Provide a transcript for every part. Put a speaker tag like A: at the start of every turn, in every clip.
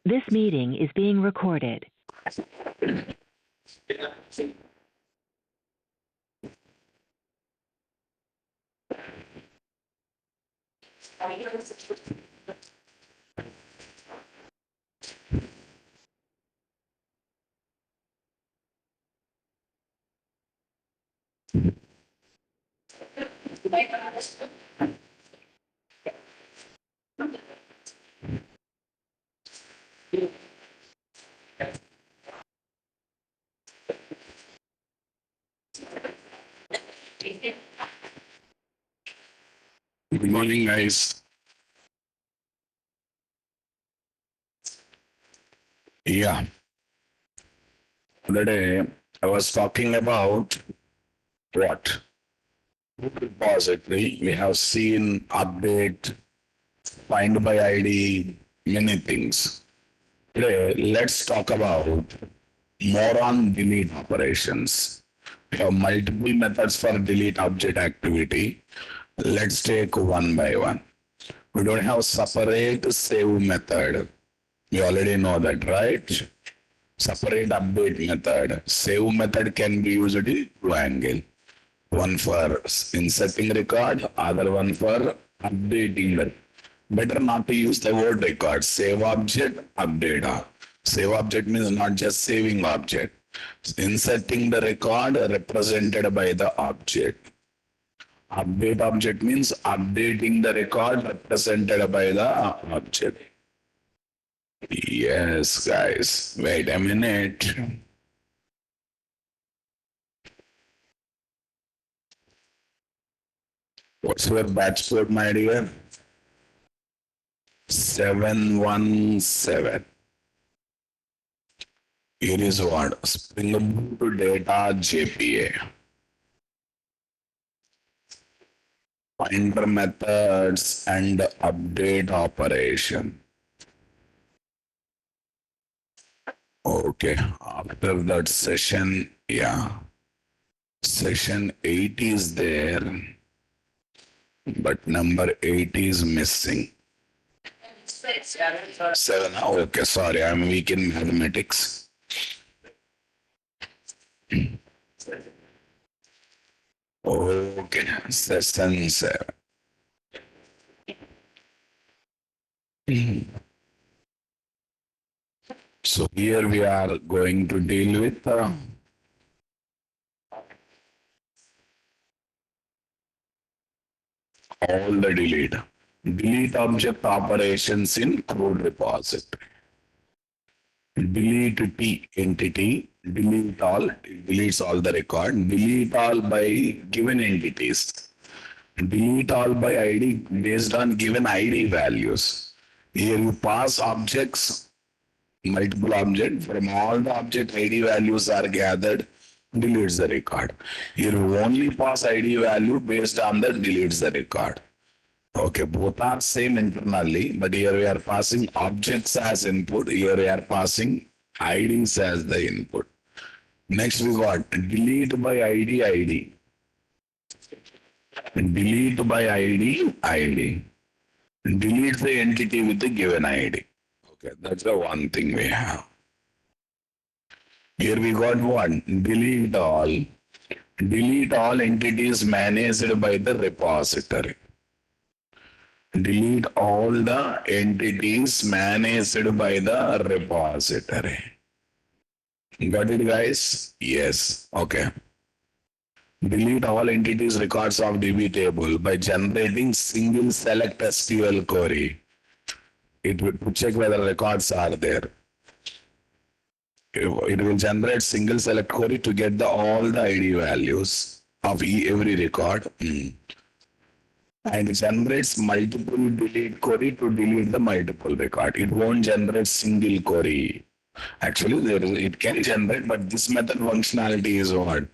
A: This meeting is being recorded.
B: Good morning, guys. Yeah, the day I was talking about what? Repository. We have seen update, find by ID, many things. Today, let's talk about more on delete operations. We have multiple methods for delete object activity. Let's take one by one. We don't have separate save method. You already know that, right? Separate update method. Save method can be used in two angle. One for inserting record, other one for updating the. Better not to use the word record. Save object, update. Save object means not just saving object. Inserting the record represented by the object. Update object means updating the record represented by the object. Yes, guys. Wait a minute. What's your batch code, my dear? 717. Here is what? Spring Boot data JPA. Finder methods and update operation. Okay, after that session, yeah. Session 8 is there, but number 8 is missing. 7. Okay, sorry, I'm weak in mathematics. Okay, session 7. So here we are going to deal with all the delete. Delete object operations in code repository. Delete T entity, delete all, deletes all the record, delete all by given entities. Delete all by ID based on given ID values. Here you pass objects, multiple objects, from all the object ID values are gathered, deletes the record. Here you only pass ID value based on that deletes the record. Okay, both are same internally, but here we are passing objects as input, here we are passing IDs as the input. Next we got delete by ID. Delete by ID. Delete the entity with the given ID. Okay, that's the one thing we have. Here we got one, delete all. Delete all entities managed by the repository. Delete all the entities managed by the repository. Got it, guys? Yes. Okay. Delete all entities records of DB table by generating single select SQL query. It will check whether records are there. It will generate single select query to get all the ID values of every record. And generates multiple delete query to delete the multiple record. It won't generate single query. Actually, it can generate, but this method functionality is what?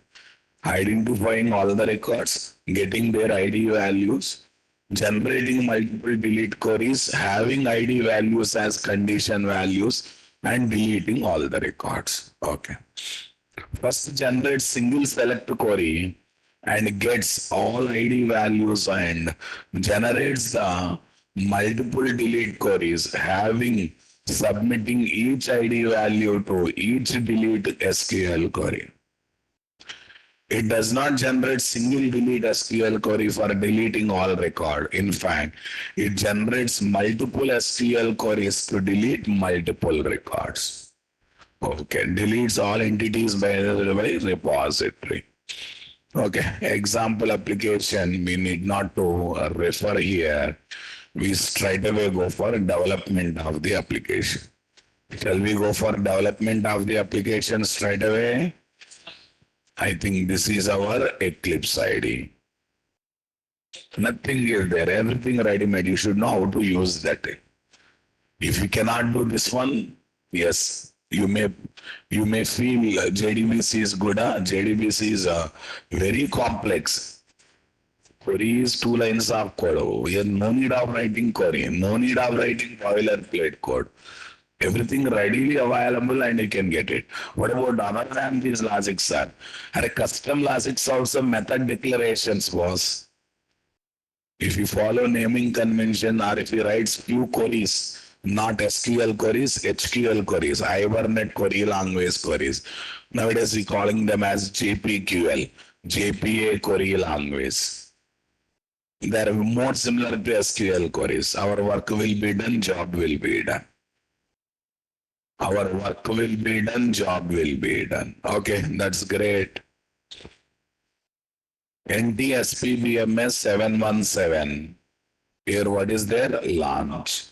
B: Identifying all the records, getting their ID values, generating multiple delete queries, having ID values as condition values, and deleting all the records. Okay. First generate single select query and gets all ID values and generates the multiple delete queries having submitting each ID value to each delete SQL query. It does not generate single delete SQL query for deleting all record. In fact, it generates multiple SQL queries to delete multiple records. Okay, deletes all entities by repository. Okay, example application, we need not to refer here. We straight away go for development of the application. Shall we go for development of the application straight away? I think this is our Eclipse ID. Nothing is there, everything ready made. You should know how to use that. If you cannot do this one, yes, you may feel JDBC is good. JDBC is very complex. Query is 2 lines of code. Here no need of writing query, no need of writing boilerplate code. Everything readily available and you can get it. What about other than these logics are? And a custom logics also method declarations was. If you follow naming convention or if you write few queries, not SQL queries, HQL queries, Hibernate query language queries. Nowadays we calling them as JPQL, JPA query language. They are more similar to SQL queries. Our work will be done, job will be done. Our work will be done, job will be done. Okay, that's great. NTSP 717. Here, what is there? Launch.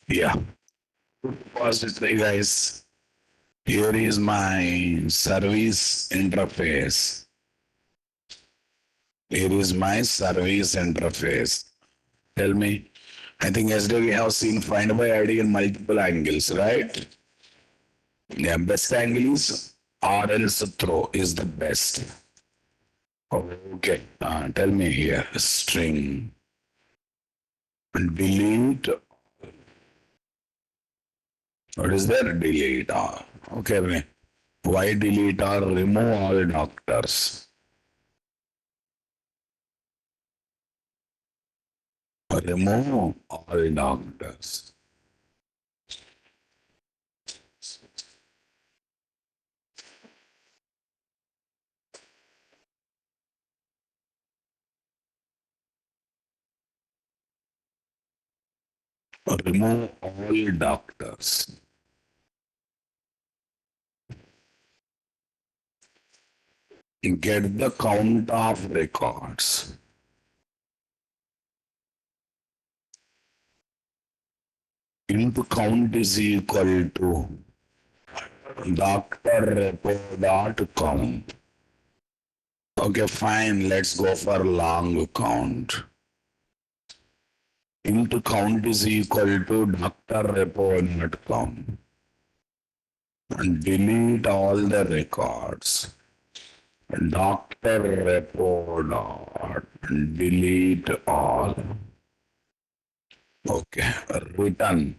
B: Yeah. Repository, guys. Here is my service interface. Here is my service interface. Tell me. I think yesterday we have seen find by ID in multiple angles, right? Yeah, best angle is or else throw is the best. Okay, tell me here. String. Delete. What is there? Delete. Okay, why delete or remove all doctors? Remove all doctors. Remove all doctors. Get the count of records. Into count is equal to doctor.repo.count. Okay, fine. Let's go for long count. Into count is equal to doctor.repo.count. And delete all the records. Doctor repo dot delete all. Okay, return.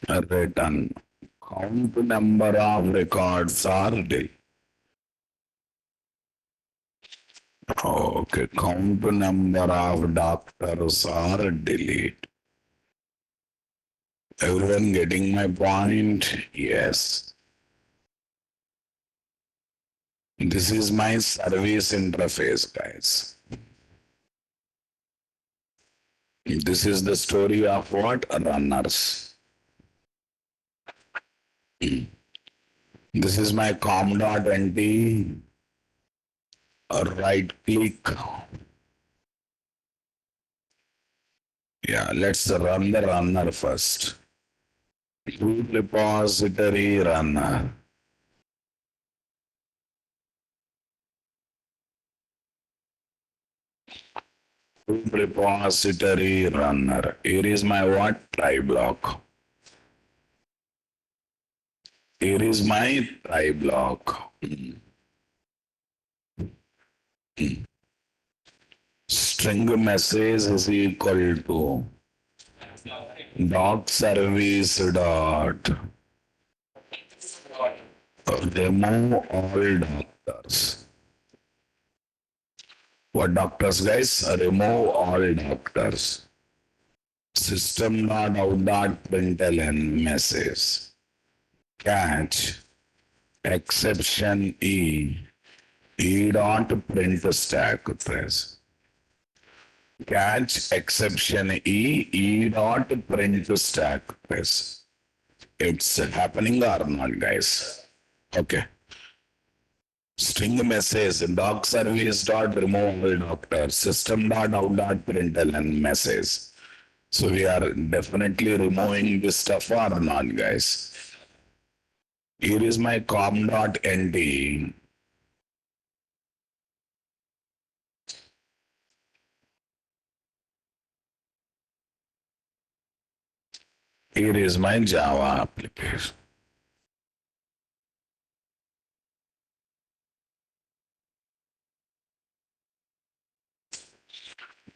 B: Count number of records are delete. Okay, count number of doctors are delete. Everyone getting my point? Yes. This is my service interface, guys. This is the story of what? Runners. This is my com.nt. Right click. Yeah, let's run the runner first. Root repository runner. Root repository runner. Here is my what? Try block. Here is my try block. String message is equal to doc service dot remove all doctors. What doctors, guys? Remove all doctors. System dot out dot println message. Catch exception E dot print stack press. Catch exception E dot print stack press. It's happening or not, guys? Okay. String message doc service dot remove all doctor system dot out dot println message. So we are definitely removing this stuff or not, guys? Here is my com.nt. Here is my Java application.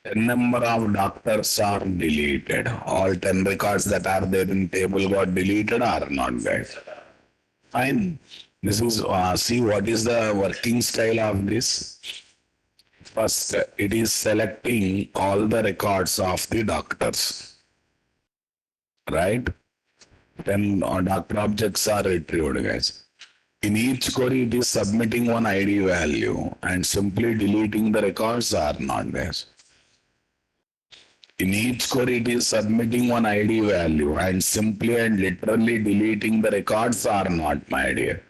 B: The number of doctors are deleted. All 10 records that are there in table got deleted or not, guys? Fine. This is, see what is the working style of this? First, it is selecting all the records of the doctors, right? Then doctor objects are retrieved, guys. In each query, it is submitting one ID value and simply deleting the records or not, guys. In each query, it is submitting one ID value and simply and literally deleting the records or not, my dear.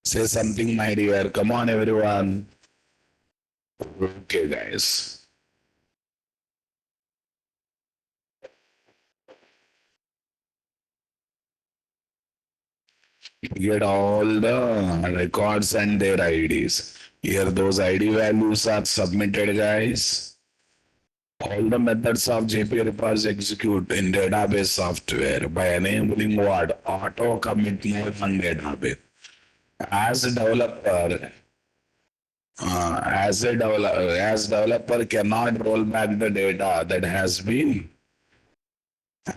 B: Say something, my dear. Come on, everyone. Okay, guys. Get all the records and their IDs. Here, those ID values are submitted, guys. All the methods of JP repos execute in database software by enabling what? Auto commit mode on database. As a developer, as developer cannot roll back the data that has been.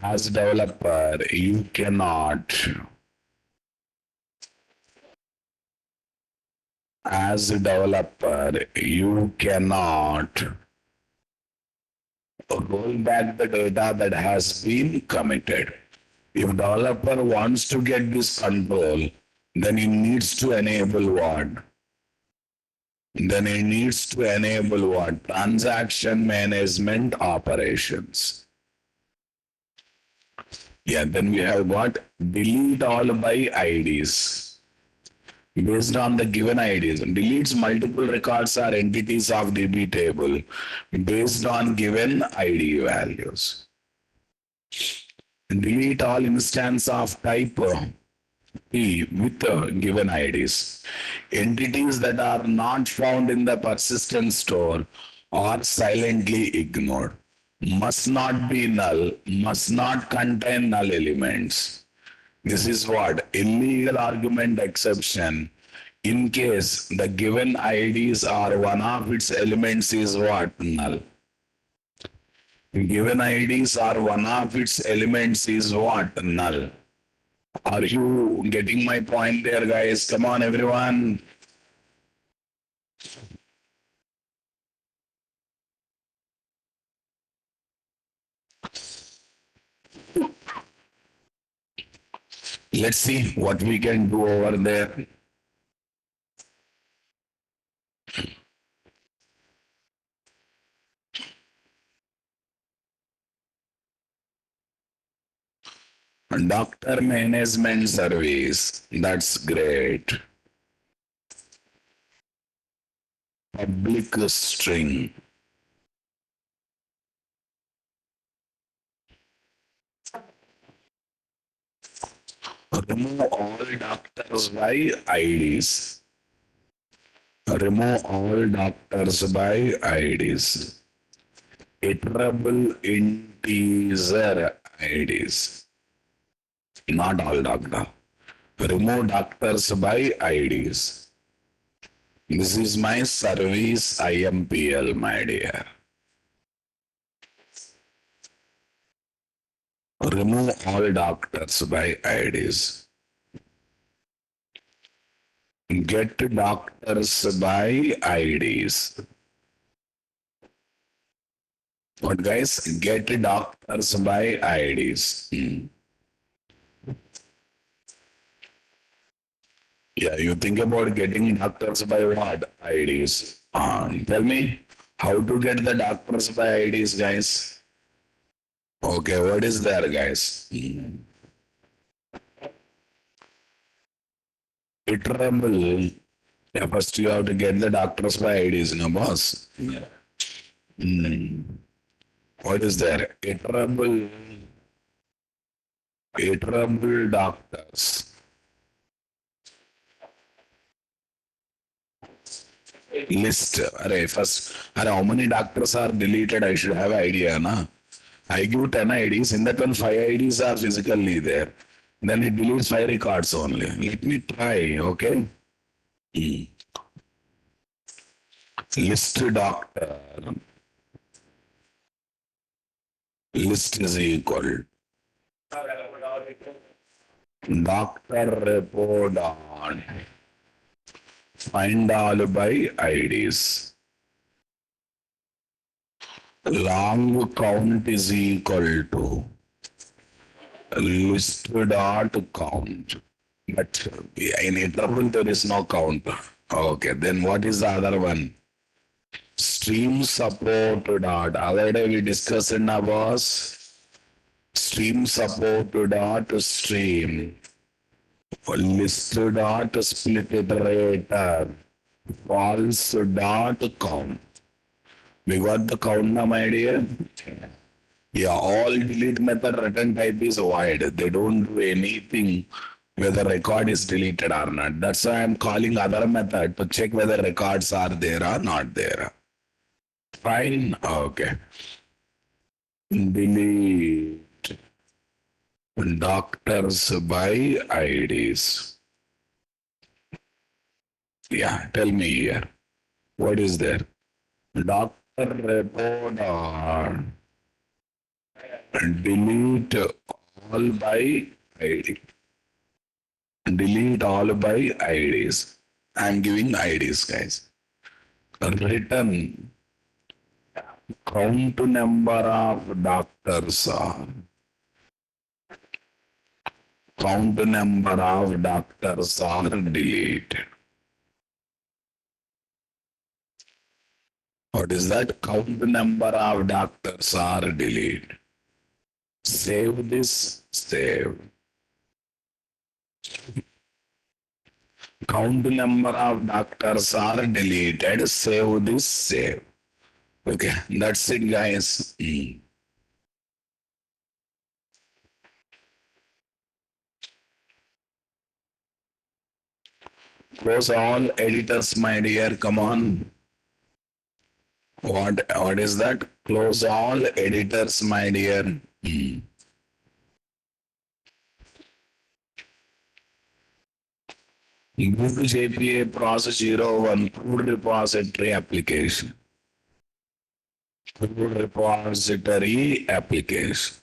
B: As developer, you cannot. As a developer, you cannot roll back the data that has been committed. If developer wants to get this control, then he needs to enable what? Then he needs to enable what? Transaction management operations. Yeah, then we have got delete all by IDs. Based on the given IDs, deletes multiple records or entities of DB table based on given ID values. Delete all instance of type P with given IDs. Entities that are not found in the persistent store are silently ignored. Must not be null, must not contain null elements. This is what? Illegal argument exception. In case the given IDs are one of its elements is what? Null. Given IDs are one of its elements is what? Null. Are you getting my point there, guys? Come on, everyone. Let's see what we can do over there. Doctor management service. That's great. Public string. Remove all doctors by IDs. Remove all doctors by IDs. Iterable integer IDs. Not all doctor. Remove doctors by IDs. This is my service IMPL, my dear. Remove all doctors by IDs. Get doctors by IDs. What guys? Get doctors by IDs. Yeah, you think about getting doctors by what? IDs. Tell me how to get the doctors by IDs, guys. Okay, what is there, guys? Iterable. Yeah, first you have to get the doctors by IDs, no boss. Yeah. What is there? Iterable doctors. List. Array, first, how many doctors are deleted? I should have idea, na? I give 10 IDs. In that one, 5 IDs are physically there. Then it deletes 5 records only. Let me try, okay? List doctor. List is equal. Doctor report on. Find all by IDs. Long count is equal to list dot count. But in interval there is no count. Okay, then what is the other one? Stream support dot. Other day we discussed in our stream support dot stream. List dot split iterator. False dot count. We got the count now, my dear. Yeah, all delete method return type is void. They don't do anything whether record is deleted or not. That's why I'm calling other method to check whether records are there or not there. Fine. Okay. Delete doctors by IDs. Yeah, tell me here. What is there? Doctor report on delete all by ID. Delete all by IDs. I'm giving IDs, guys. Return count number of doctors are. Count number of doctors are deleted. What is that? Count number of doctors are deleted. Save this, save. Count number of doctors are deleted. Save this, save. Okay, that's it, guys. Close all editors, my dear. Come on. What is that? Close all editors, my dear. Google JPA process 01 code repository application. Code repository application.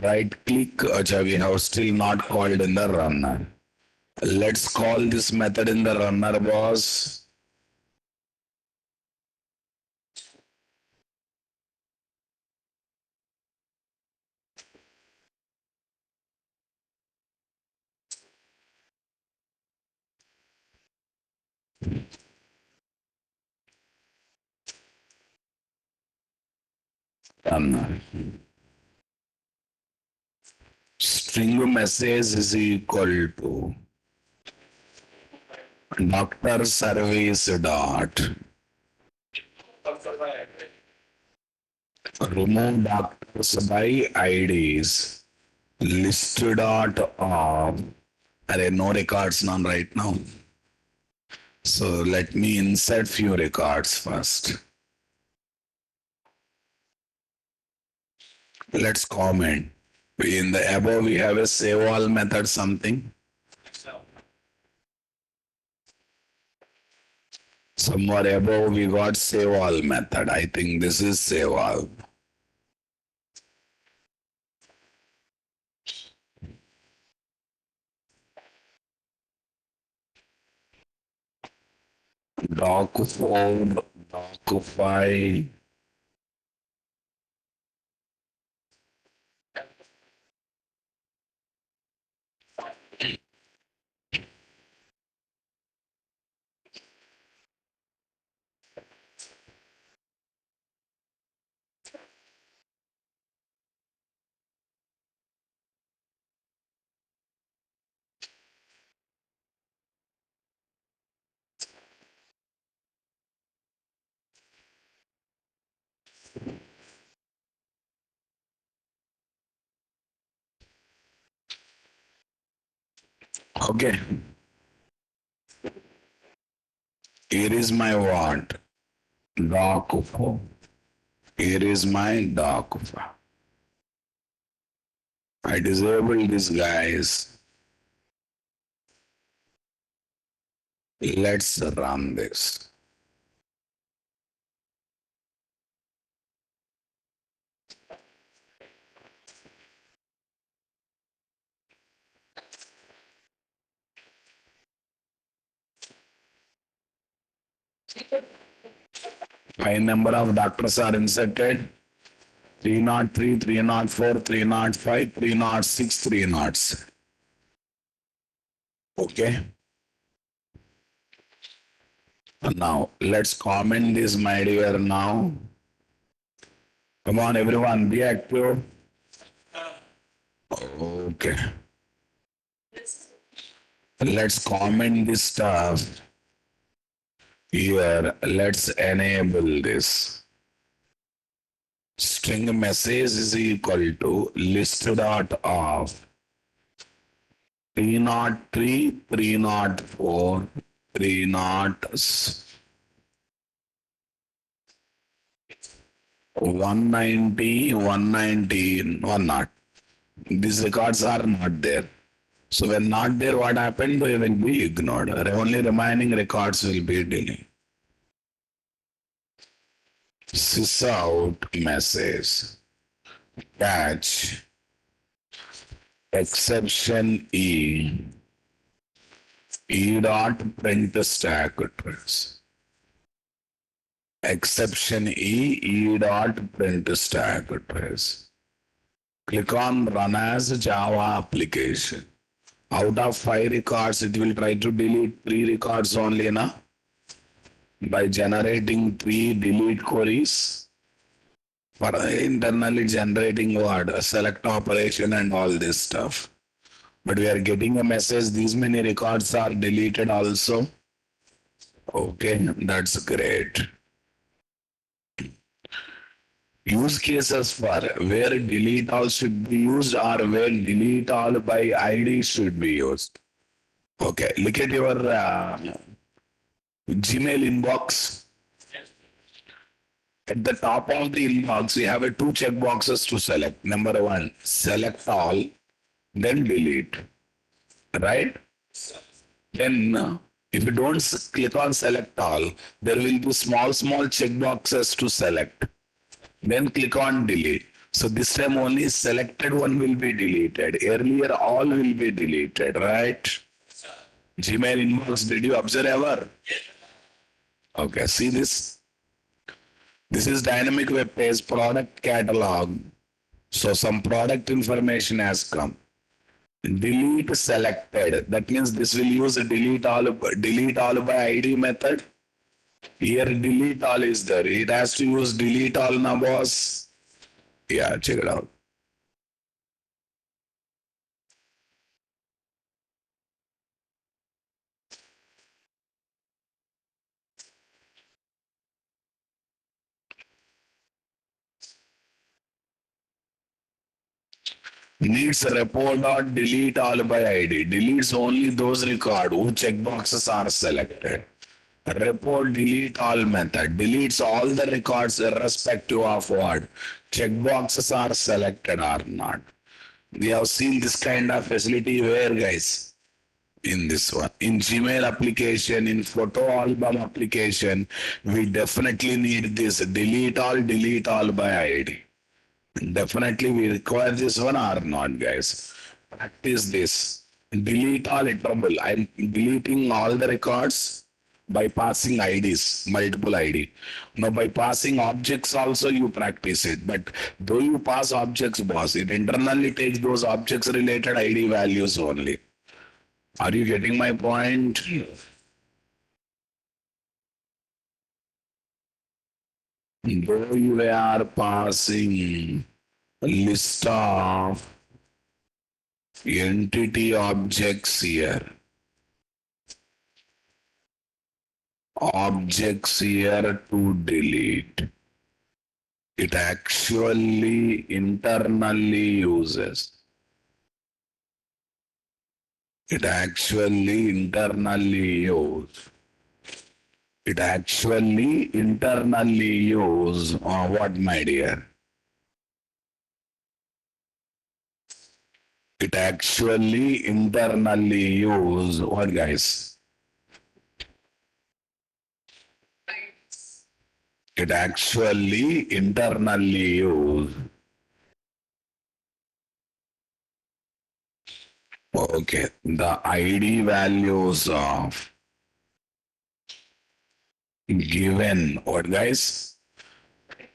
B: Right click. Acha, we have still not called in the runner. Let's call this method in the runner, boss. Runner. string message is equal to doctor service dot remove doctors by IDs list dot of array no records none right now. So let me insert few records first. Let's comment. In the above we have a save all method something. Somewhere above we got save all method. I think this is save all. Doc4, doc5. Okay. Here is my what? Doc4. Here is my doc5. I disable this guys. Let's run this. Five number of doctors are inserted. 303, 304, 305, 306, 306. Okay. Now let's comment this, my dear. Now, come on, everyone, be active. Okay. Let's comment this stuff here. Let's enable this. String message is equal to list dot of 303, 304, 306. 190, 190, 10. These records are not there. So when not there, what happened? They will be ignored. Only remaining records will be deleted. Sysout message. Catch. Exception E. E dot print stack trace. Exception E, E dot print stack trace. Click on run as Java application. Out of 5 records, it will try to delete 3 records only now by generating 3 delete queries for internally generating what? A select operation and all this stuff. But we are getting a message, these many records are deleted also. Okay, that's great. Use cases for where delete all should be used or where delete all by ID should be used. Okay, look at your Gmail inbox. At the top of the inbox, we have 2 check boxes to select. Number 1, select all, then delete. Right? Then, if you don't click on select all, there will be small check boxes to select. Then click on delete. So this time only selected one will be deleted. Earlier all will be deleted, right? Gmail inbox, did you observe ever? Okay, see this? This is dynamic web page product catalog. So some product information has come. Delete selected. That means this will use a delete all by ID method. Here delete all is there. It has to use delete all now, boss. Yeah, check it out. needs report or delete all by ID. Deletes only those record whose checkboxes are selected. Report delete all method deletes all the records irrespective of what checkboxes are selected or not. We have seen this kind of facility where, guys? In this one, in Gmail application, in photo album application, we definitely need this delete all by ID. Definitely we require this one or not, guys. Practice this. Delete all trouble. I'm deleting all the records by passing IDs, multiple ID. Now by passing objects also you practice it. But though you pass objects, boss, it internally takes those objects related ID values only. Are you getting my point? Though you are passing a list of entity objects here. Objects here to delete. It actually internally uses. It actually internally use. It actually internally use what, my dear? It actually internally use what, guys? It actually internally use. Okay, the ID values of given what, guys?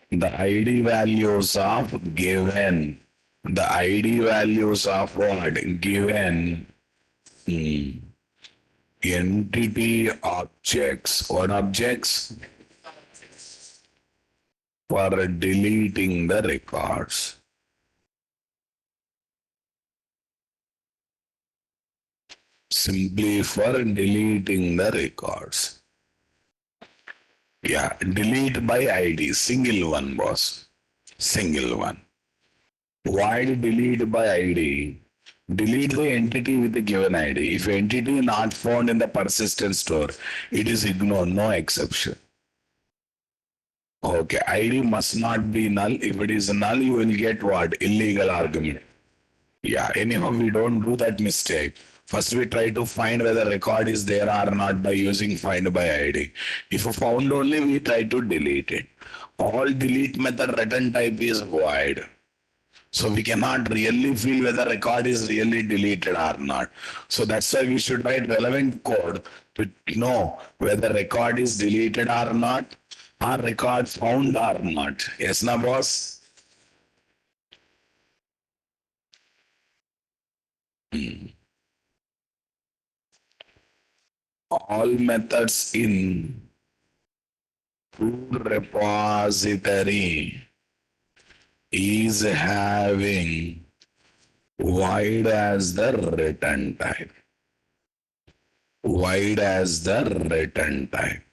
B: The ID values of given. The ID values of what? Given entity objects. What objects? For deleting the records. Simply for deleting the records. Yeah, delete by ID, single one, boss. Single one. Why delete by ID? Delete the entity with the given ID. If entity not found in the persistent store, it is ignored, no exception. Okay, ID must not be null. If it is null, you will get what? Illegal argument. Yeah, anyhow, we don't do that mistake. First, we try to find whether record is there or not by using find by ID. If found only, we try to delete it. All delete method return type is void. So we cannot really feel whether record is really deleted or not. So that's why we should write relevant code to know whether record is deleted or not, or record found or not. Yes, na boss? All methods in root repository is having void as the return type. Void as the return type.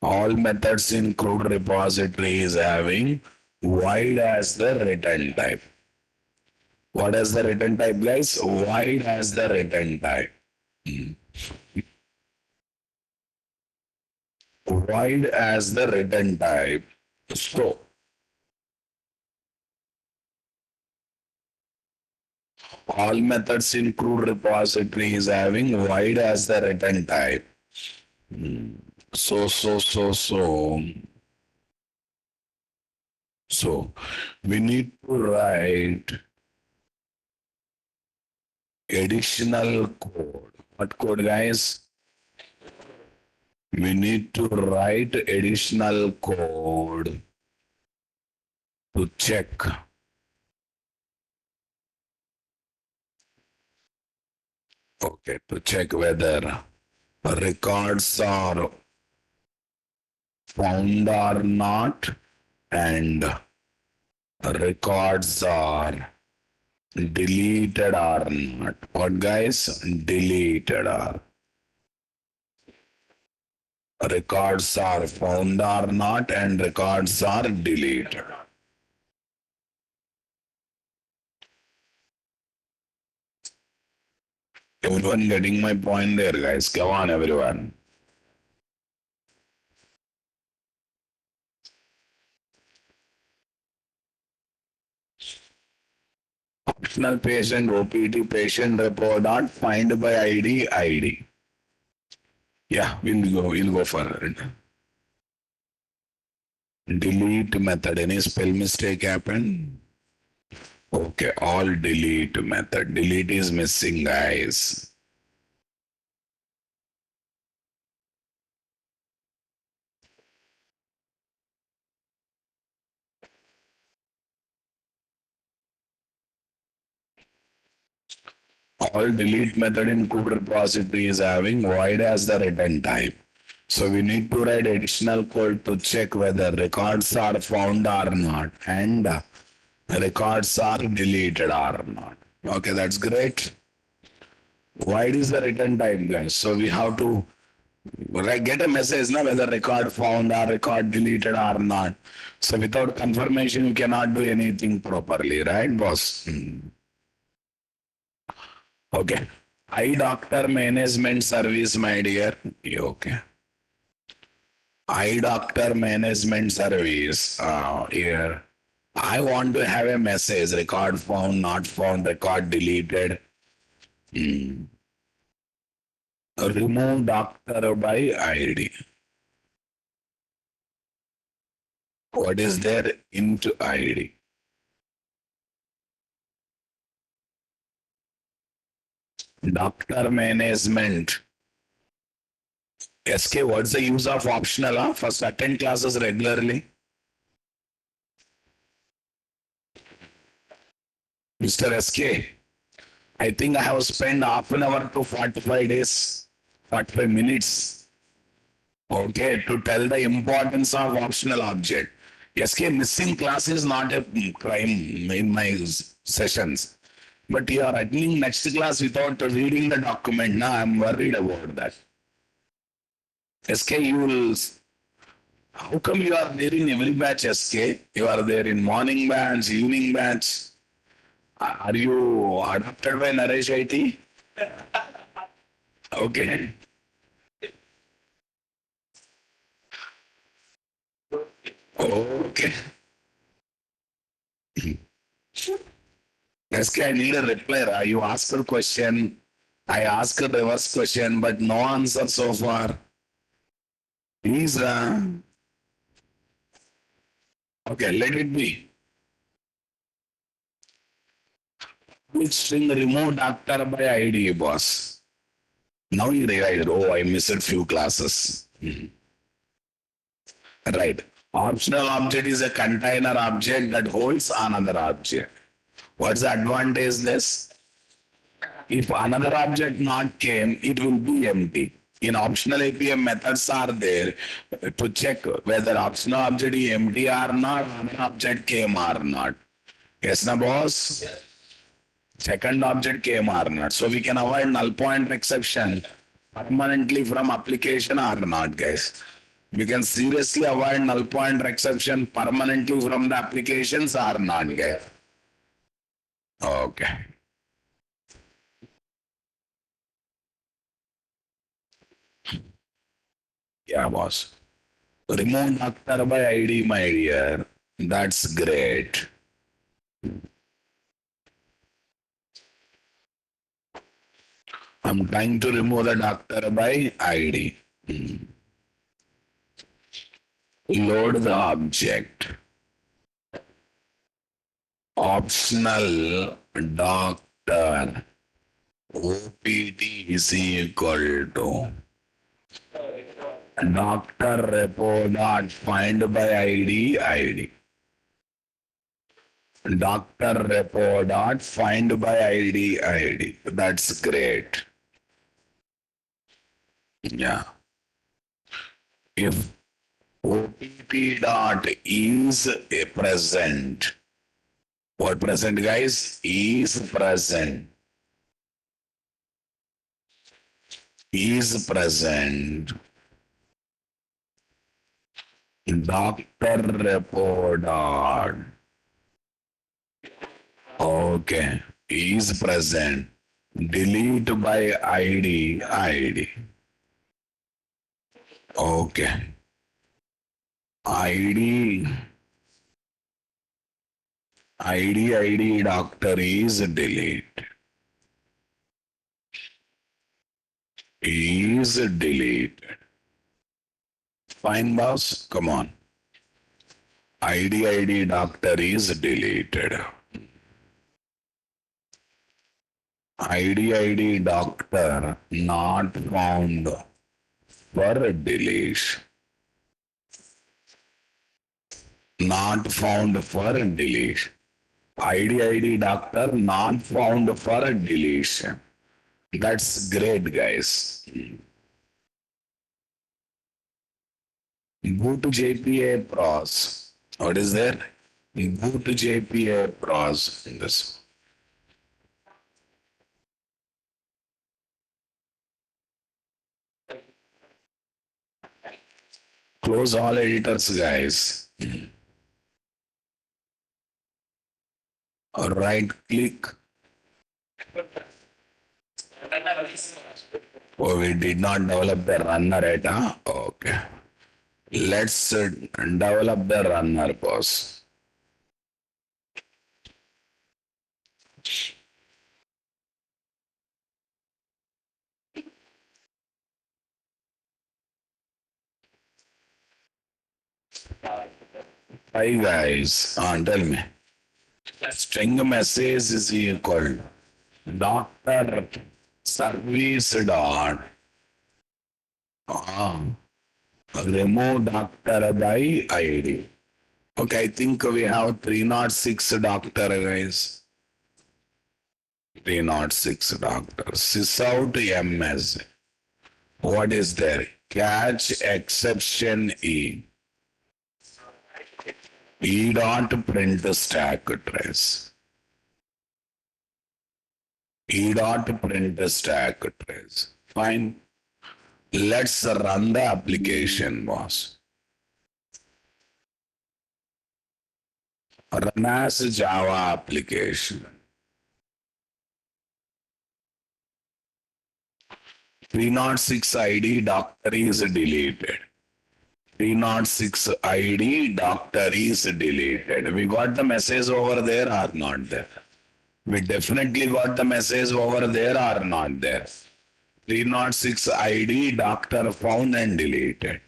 B: All methods in CRUD repository is having void as the return type. What is the return type, guys? Void as the return type. Void as the return type. So, all methods in CRUD repository is having void as the return type. So. So, we need to write additional code. What code, guys? We need to write additional code to check. Okay, to check whether records are found or not and records are deleted or not. What, guys? Deleted or records are found or not and records are deleted. Everyone getting my point there, guys? Come on, everyone. Optional patient OPT patient report not find by ID. Yeah, we'll go for it. Delete method. Any spell mistake happen? Okay, all delete method. Delete is missing, guys. All delete method in code repository is having void as the return type. So we need to write additional code to check whether records are found or not and records are deleted or not. Okay, that's great. Void is the return type, guys. So we have to get a message now whether record found or record deleted or not. So without confirmation, you cannot do anything properly, right, boss? Okay. Eye doctor management service, my dear. Okay. Eye doctor management service. Here. I want to have a message record found, not found, record deleted. Remove doctor by ID. What is there into ID? Doctor management. SK, what's the use of optional? First, attend classes regularly. Mr. SK, I think I have spent half an hour to 45 days, 45 minutes, okay, to tell the importance of optional object. SK, missing class is not a crime in my sessions. But you are attending next class without reading the document. Now I'm worried about that. SK, you will. How come you are there in every batch, SK? You are there in morning batch, evening batch. Are you adopted by Naresh IT? Okay. Okay. SK, I need a reply. You asked a question. I asked a reverse question, but no answer so far. Please, okay, let it be. Which string remove doctor by ID, boss? Now you realize, oh, I missed few classes. Right. Optional object is a container object that holds another object. What's the advantage this? If another object not came, it will be empty. In optional APM methods are there to check whether optional object is empty or not, another object came or not. Yes, na boss? Second object came or not. So we can avoid null point exception permanently from application or not, guys. We can seriously avoid null point exception permanently from the applications or not, guys. Okay. Yeah, boss. Remove doctor by ID, my dear. That's great. I'm trying to remove the doctor by ID. Load the object. Optional doctor OPT is equal to doctor repo dot find by ID. Doctor repo dot find by ID. That's great. Yeah. If OPT dot is a present, what present, guys? Is present. Is present. Doctor repo dot. Okay. Is present. delete by ID. Okay. ID ID doctor is delete. Is deleted. Fine, boss. Come on. ID doctor is deleted. ID doctor not found for deletion. Not found for deletion. ID doctor not found for deletion. That's great, guys. Go to JPA pros. What is there? Go to JPA pros. This. Close all editors, guys. Right click. Oh, we did not develop the runner yet, huh? Okay. Let's develop the runner, boss. Hi, guys. Tell me. String message is equal doctor service dot remove doctor by ID. Okay, I think we have 306 doctor, guys. 306 doctor. Sysout MS. What is there? Catch exception E. E dot print stack trace. E dot print stack trace. Fine. Let's run the application, boss. Run as Java application. 306 ID doctor is deleted. 306 ID doctor is deleted. We got the message over there or not there? We definitely got the message over there or not there? 306 ID doctor found and deleted.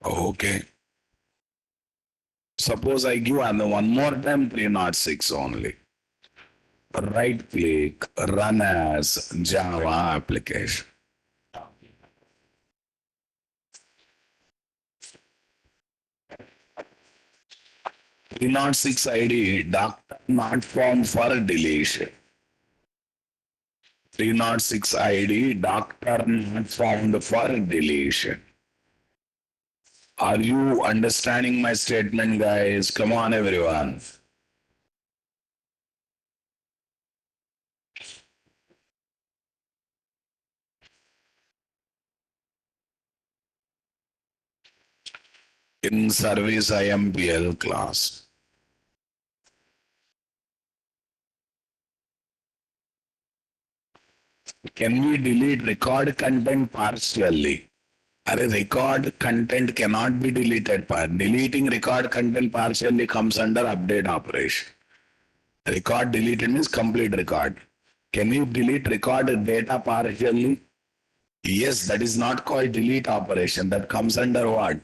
B: Okay. Suppose I give one more time 306 only. Right click, run as Java application. 306 ID doctor not found for deletion. 306 ID doctor not found for deletion. Are you understanding my statement, guys? Come on, everyone. In service IMPL class. Can we delete record content partially? A record content cannot be deleted. Deleting record content partially comes under update operation. Record deleted means complete record. Can you delete record data partially? Yes, that is not called delete operation. That comes under what?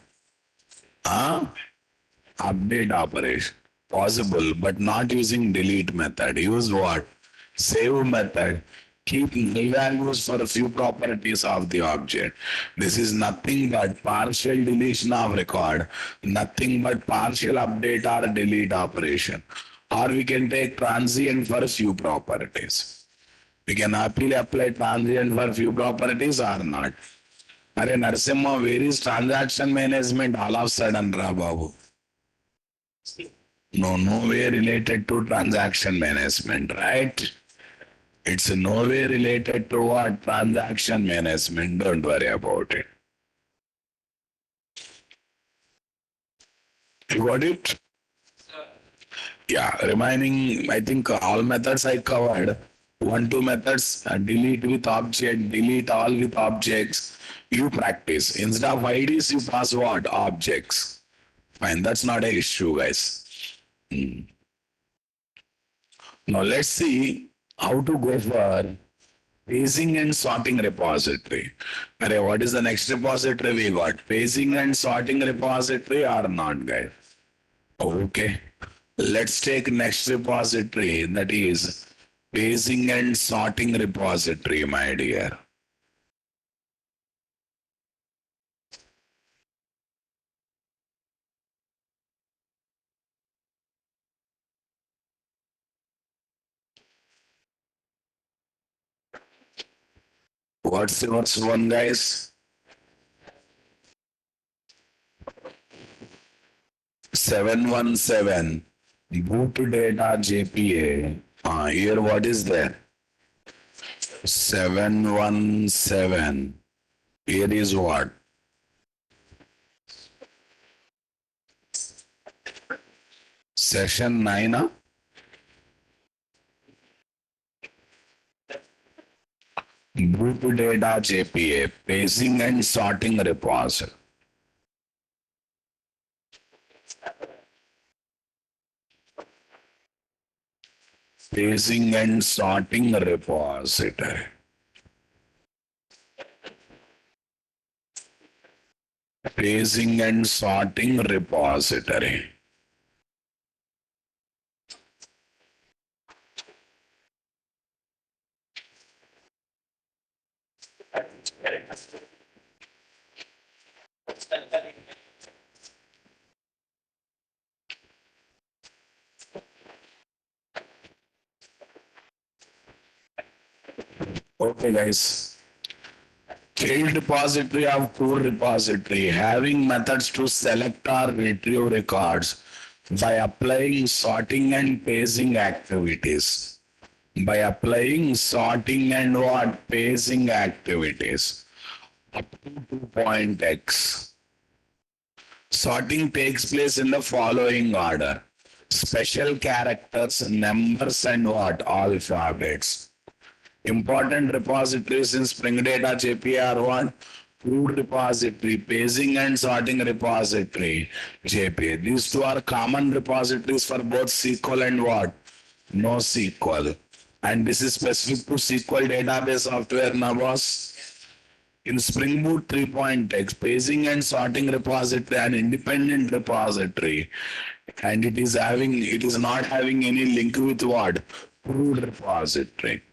B: Update operation. Possible, but not using delete method. Use what? Save method. Keep null values for a few properties of the object. This is nothing but partial deletion of record, nothing but partial update or delete operation. Or we can take transient for a few properties. We can happily apply transient for few properties or not. Are Narasimha, where is transaction management all of a sudden, Ra Babu? No way related to transaction management, right? It's no way related to what transaction management. Don't worry about it. You got it? Yeah, remaining, I think all methods I covered. 1, 2 methods, delete with object, delete all with objects. You practice. Instead of IDs, you pass what? Objects. Fine, that's not an issue, guys. Now let's see how to go for paging and sorting repository. Array, what is the next repository we got? Paging and sorting repository or not, guys? Okay. Let's take next repository, that is paging and sorting repository, my dear. What's the first one, guys? 717 boot data JPA. Here what is there? 717. Here is what? Session 9. Boot data JPA, paging and sorting repository. Paging and sorting repository. Paging and sorting repository. Okay, guys. Field repository of core repository having methods to select or retrieve records by applying sorting and paging activities. By applying sorting and what? Paging activities. Up to 2.x. Sorting takes place in the following order. Special characters, numbers and what? Alphabets. Important repositories in Spring Data JPA are what? Crude repository, paging and sorting repository, JPA. These two are common repositories for both SQL and what? NoSQL. And this is specific to SQL database software now, boss. In Spring Boot 3.x, paging and sorting repository an independent repository, and it is not having any link with what? Crude repository.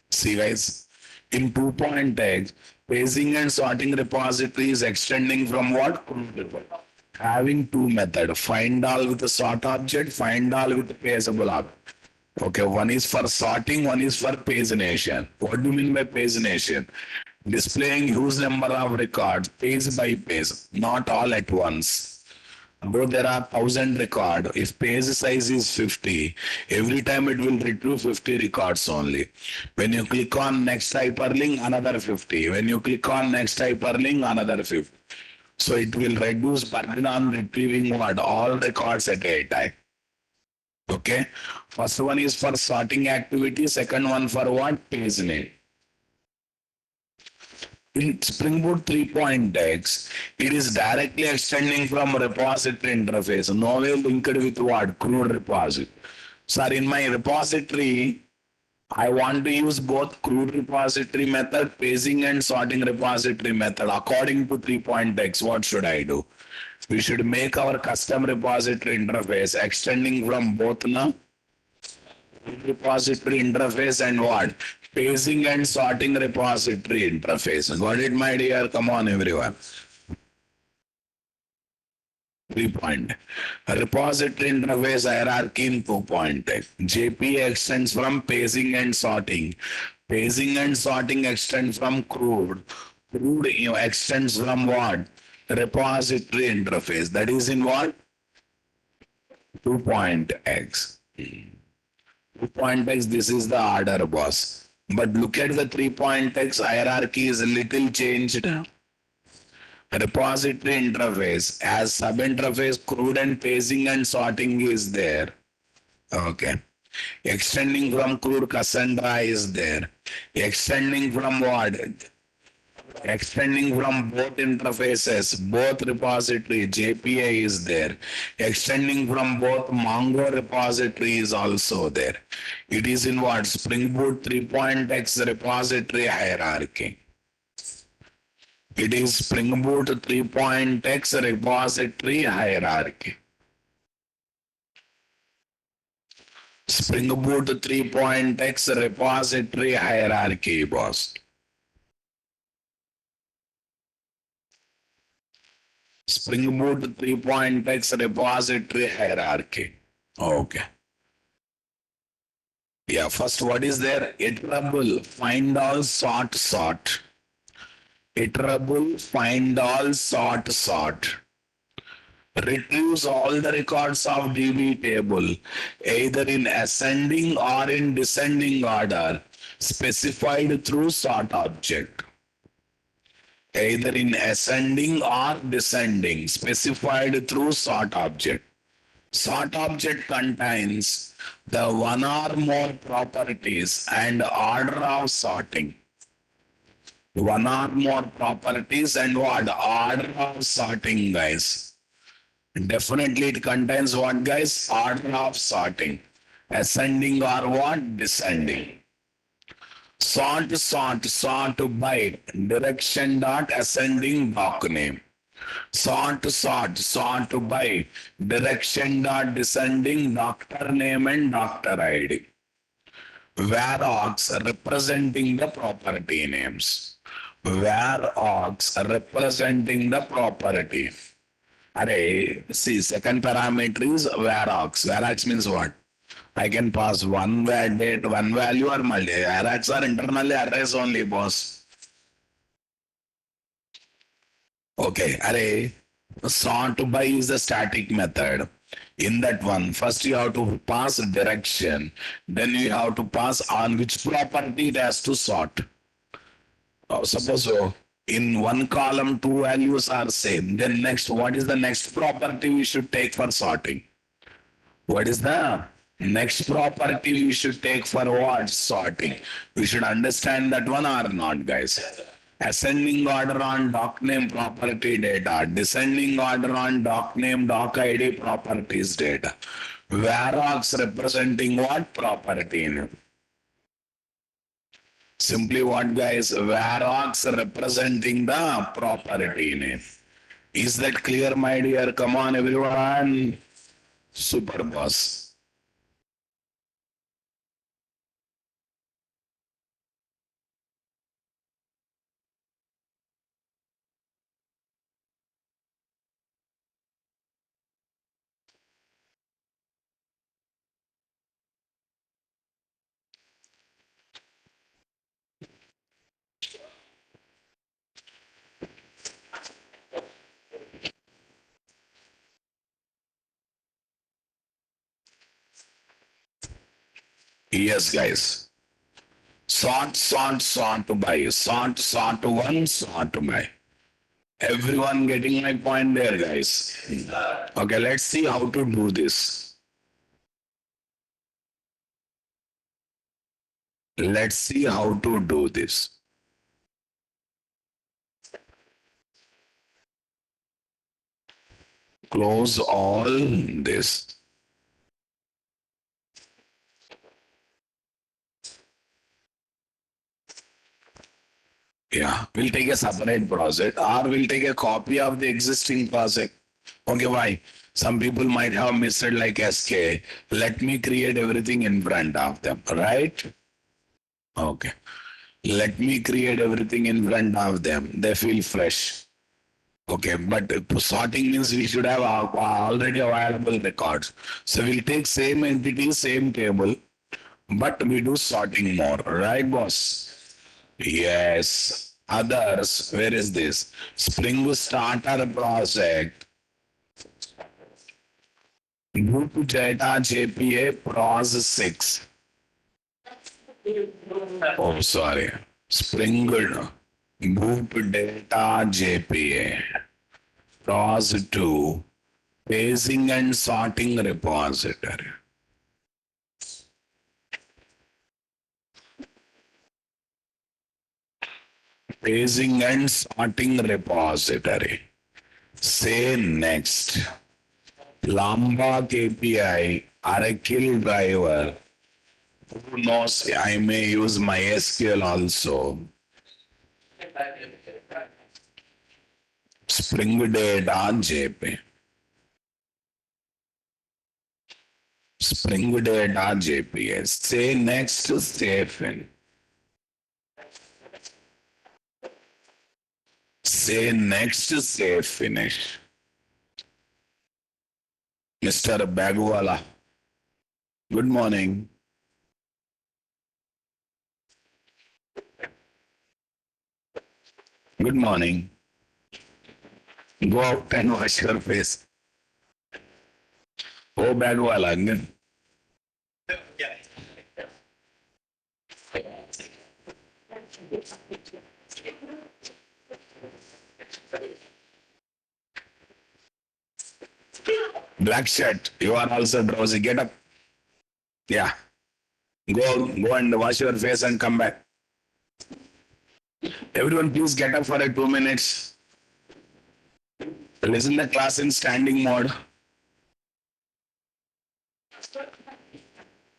B: See, guys, in 2.x, paging and sorting repository is extending from what? Crude repository. Having two methods, find all with the sort object, find all with the pageable object. Okay, one is for sorting, one is for pagination. What do you mean by pagination? Displaying huge number of records, page by page, not all at once. Though there are 1,000 records, if page size is 50, every time it will retrieve 50 records only. When you click on next hyperlink, another 50. When you click on next hyperlink, another 50. So it will reduce burden on retrieving what? All records at a time. Okay. First one is for sorting activity, second one for what? Paging. In Spring Boot 3.x, it is directly extending from repository interface. No way linked with what? Crude repository. So in my repository, I want to use both crude repository method, paging and sorting repository method. According to 3.x, what should I do? We should make our custom repository interface extending from both now repository interface and what? Paging and sorting repository interface. Got it, my dear? Come on, everyone. 3 point. Repository interface hierarchy in 2.x. JPA extends from paging and sorting. Paging and sorting extend from crude. Crude extends from what? Repository interface. That is in what? 2.x. 2.x, this is the order, boss. But look at the 3.x hierarchy is a little changed. Repository interface as sub interface, crude and paging and sorting is there. Okay. Extending from CRUD Cassandra is there. Extending from what? Extending from both interfaces, both repository, JPA is there. Extending from both Mongo repository is also there. It is in what? Spring Boot 3.x repository hierarchy. It is Spring Boot 3.x repository hierarchy. Spring Boot 3.x repository hierarchy, boss. Spring Boot 3.x repository hierarchy. Okay. Yeah, first what is there? Iterable, find all, sort. Iterable, find all, sort. Retrieves all the records of DB table, either in ascending or in descending order, specified through sort object. Either in ascending or descending, specified through sort object. Sort object contains the one or more properties and order of sorting. One or more properties and what? Order of sorting, guys. Definitely it contains what, guys? Order of sorting. Ascending or what? Descending. Sort by direction dot ascending doc name. Sort by direction dot descending doctor name and doctor ID. Varrocs representing the property names. Varrocs representing the property. Array, see, second parameter is varrocs. Varrocs means what? I can pass one date, one value or multi. Varrocs are internally arrays only, boss. Okay, array. Sort by is the static method. In that one, first you have to pass direction, then you have to pass on which property it has to sort. Suppose so, in one column, two values are same. Then next, what is the next property we should take for sorting? What is the next property we should take for what? Sorting. We should understand that one or not, guys. Ascending order on doc name property data. Descending order on doc name doc ID properties data. Varrocs representing what? Property name. Simply what, guys? Varrocs representing the property name. Is that clear, my dear? Come on, everyone. Super, boss. Yes, guys. Sort by. Sort one, sort by. Everyone getting my point there, guys. Okay, let's see how to do this. Let's see how to do this. Close all this. Yeah, we'll take a separate project or we'll take a copy of the existing project. Okay, why? Some people might have missed it like SK. Let me create everything in front of them, right? Okay. Let me create everything in front of them. They feel fresh. Okay, but sorting means we should have already available records. So we'll take same entity, same table, but we do sorting more, right, boss? Yes. Others, where is this? Spring Starter project. Group data JPA pros 6. Oh, sorry. Spring Group data JPA pros 2. Pacing and sorting repository. paging and sorting repository. Say next. Lambda KPI, Oracle driver. Who knows? I may use MySQL also. Spring Data JP. Spring Data JPS. Say next to Stephen. Say next to say finish. Mr. Bagwala. Good morning. Good morning. Go out and wash your face. Oh, Bagwala. Black shirt. You are also drowsy. Get up. Yeah. Go and wash your face and come back. Everyone, please get up for 2 minutes. Listen the class in standing mode.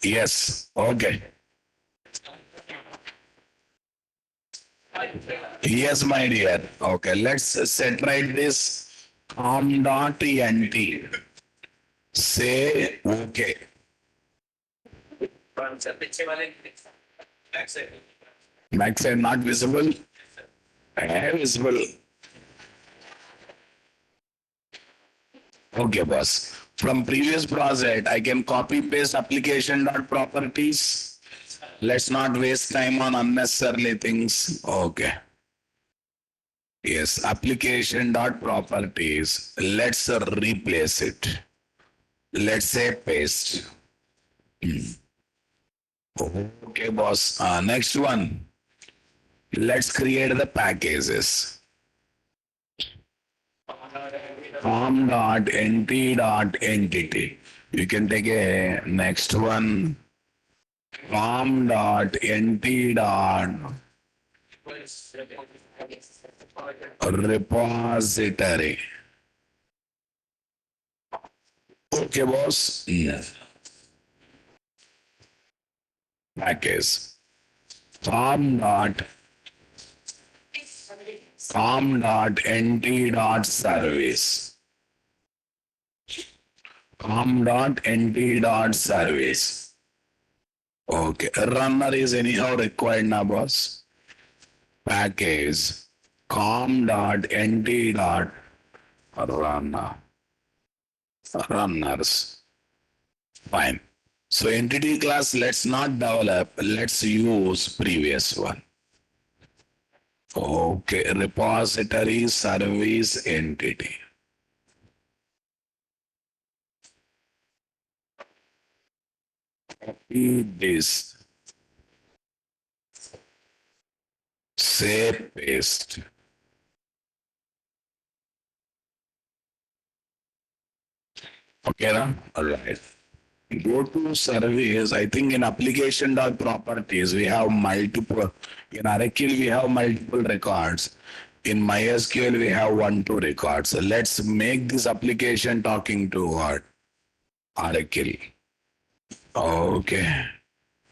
B: Yes. Okay. Yes, my dear. Okay. Let's set right this com.nt. Say okay. Backside not visible. Visible. Okay, boss. From previous project, I can copy paste application dot properties. Let's not waste time on unnecessarily things. Okay. Yes, application dot properties. Let's replace it. Let's say paste. Okay, boss. Next one. Let's create the packages. Form.nt.entity. You can take a next one. Form.nt. Repository. Okay, boss. Yes. Package. Form.nt.service. Form.nt.service. Okay. Runner is anyhow required now, boss. Package. Com.nt.runner. Runners. Fine. So entity class, let's not develop. Let's use previous one. Okay. Repository service entity. Copy this. Say paste. Okay, na? All right. Go to service. I think in application dot properties we have multiple. In Oracle we have multiple records. In MySQL we have 2 records. So let's make this application talking to what? Oracle. Okay.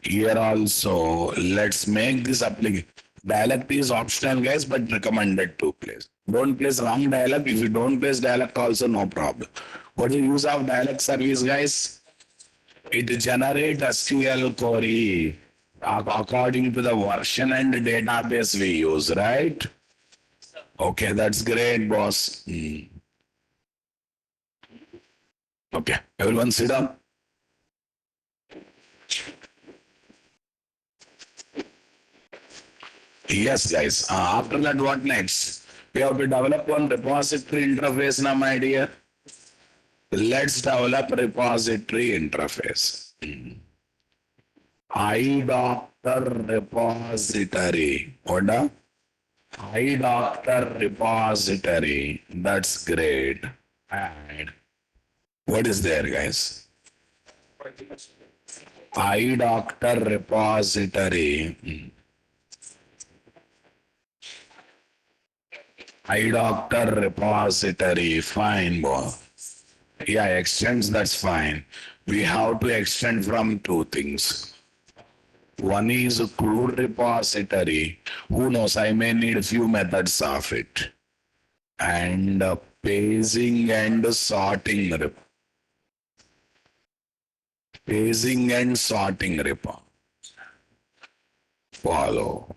B: Here also let's make this application. Dialect is optional, guys, but recommended to place. Don't place wrong dialect. If you don't place dialect, also no problem. What is the use of dialect service, guys? It generates SQL query according to the version and database we use, right? Okay, that's great, boss. Okay, everyone sit down. Yes, guys. After that, what next? We have to develop one repository interface now, my dear. Let's develop repository interface. iDoctor repository. What? iDoctor repository. That's great. And what is there, guys? iDoctor repository. Eye doctor repository, fine boy. Yeah, extends, that's fine. We have to extend from two things. One is crude repository. Who knows, I may need few methods of it. And paging and sorting paging and sorting repo. Follow.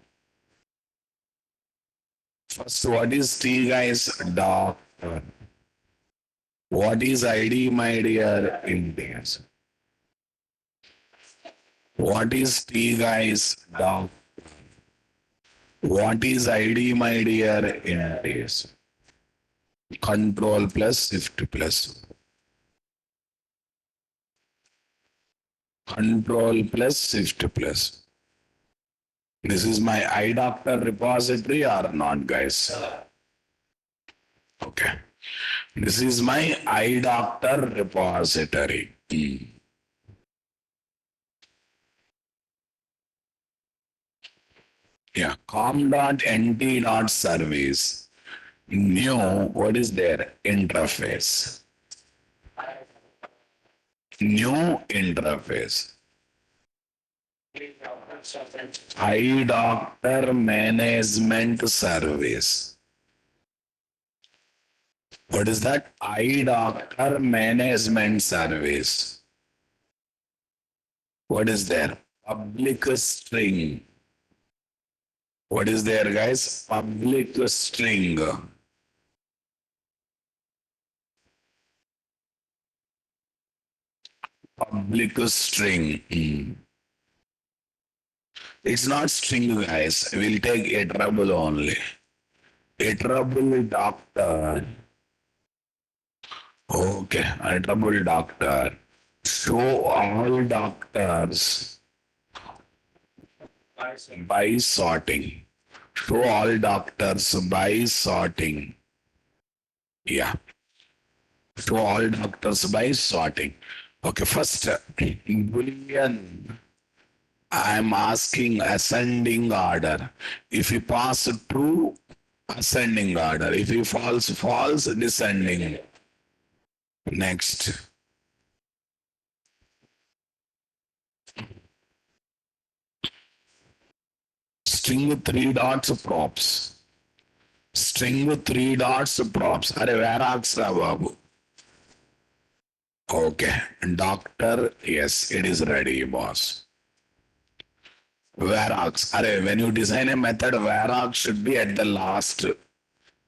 B: First, what is T guys? Doctor. What is ID, my dear Indians? What is T guys? Doctor. What is ID, my dear Indians? Control plus shift plus. Control plus shift plus. This is my eye doctor repository or not, guys? Okay. This is my eye doctor repository. Yeah. com.nt.service. New, what is there? Interface. New interface. Eye doctor management service. What is that? Eye doctor management service. What is there? Public string. What is there, guys? Public string. Public string. It's not string, guys. We'll take a trouble only. A trouble doctor. Okay, a trouble doctor. Show all doctors by sorting. Show all doctors by sorting. Yeah. Show all doctors by sorting. Okay, first, Boolean. I'm asking ascending order. If you pass true, ascending order. If you false, false, descending. Next. String with 3 dots props. String with 3 dots props. Are where aksra babu? Okay. Doctor, yes, it is ready, boss. Varargs. When you design a method, vararg should be at the last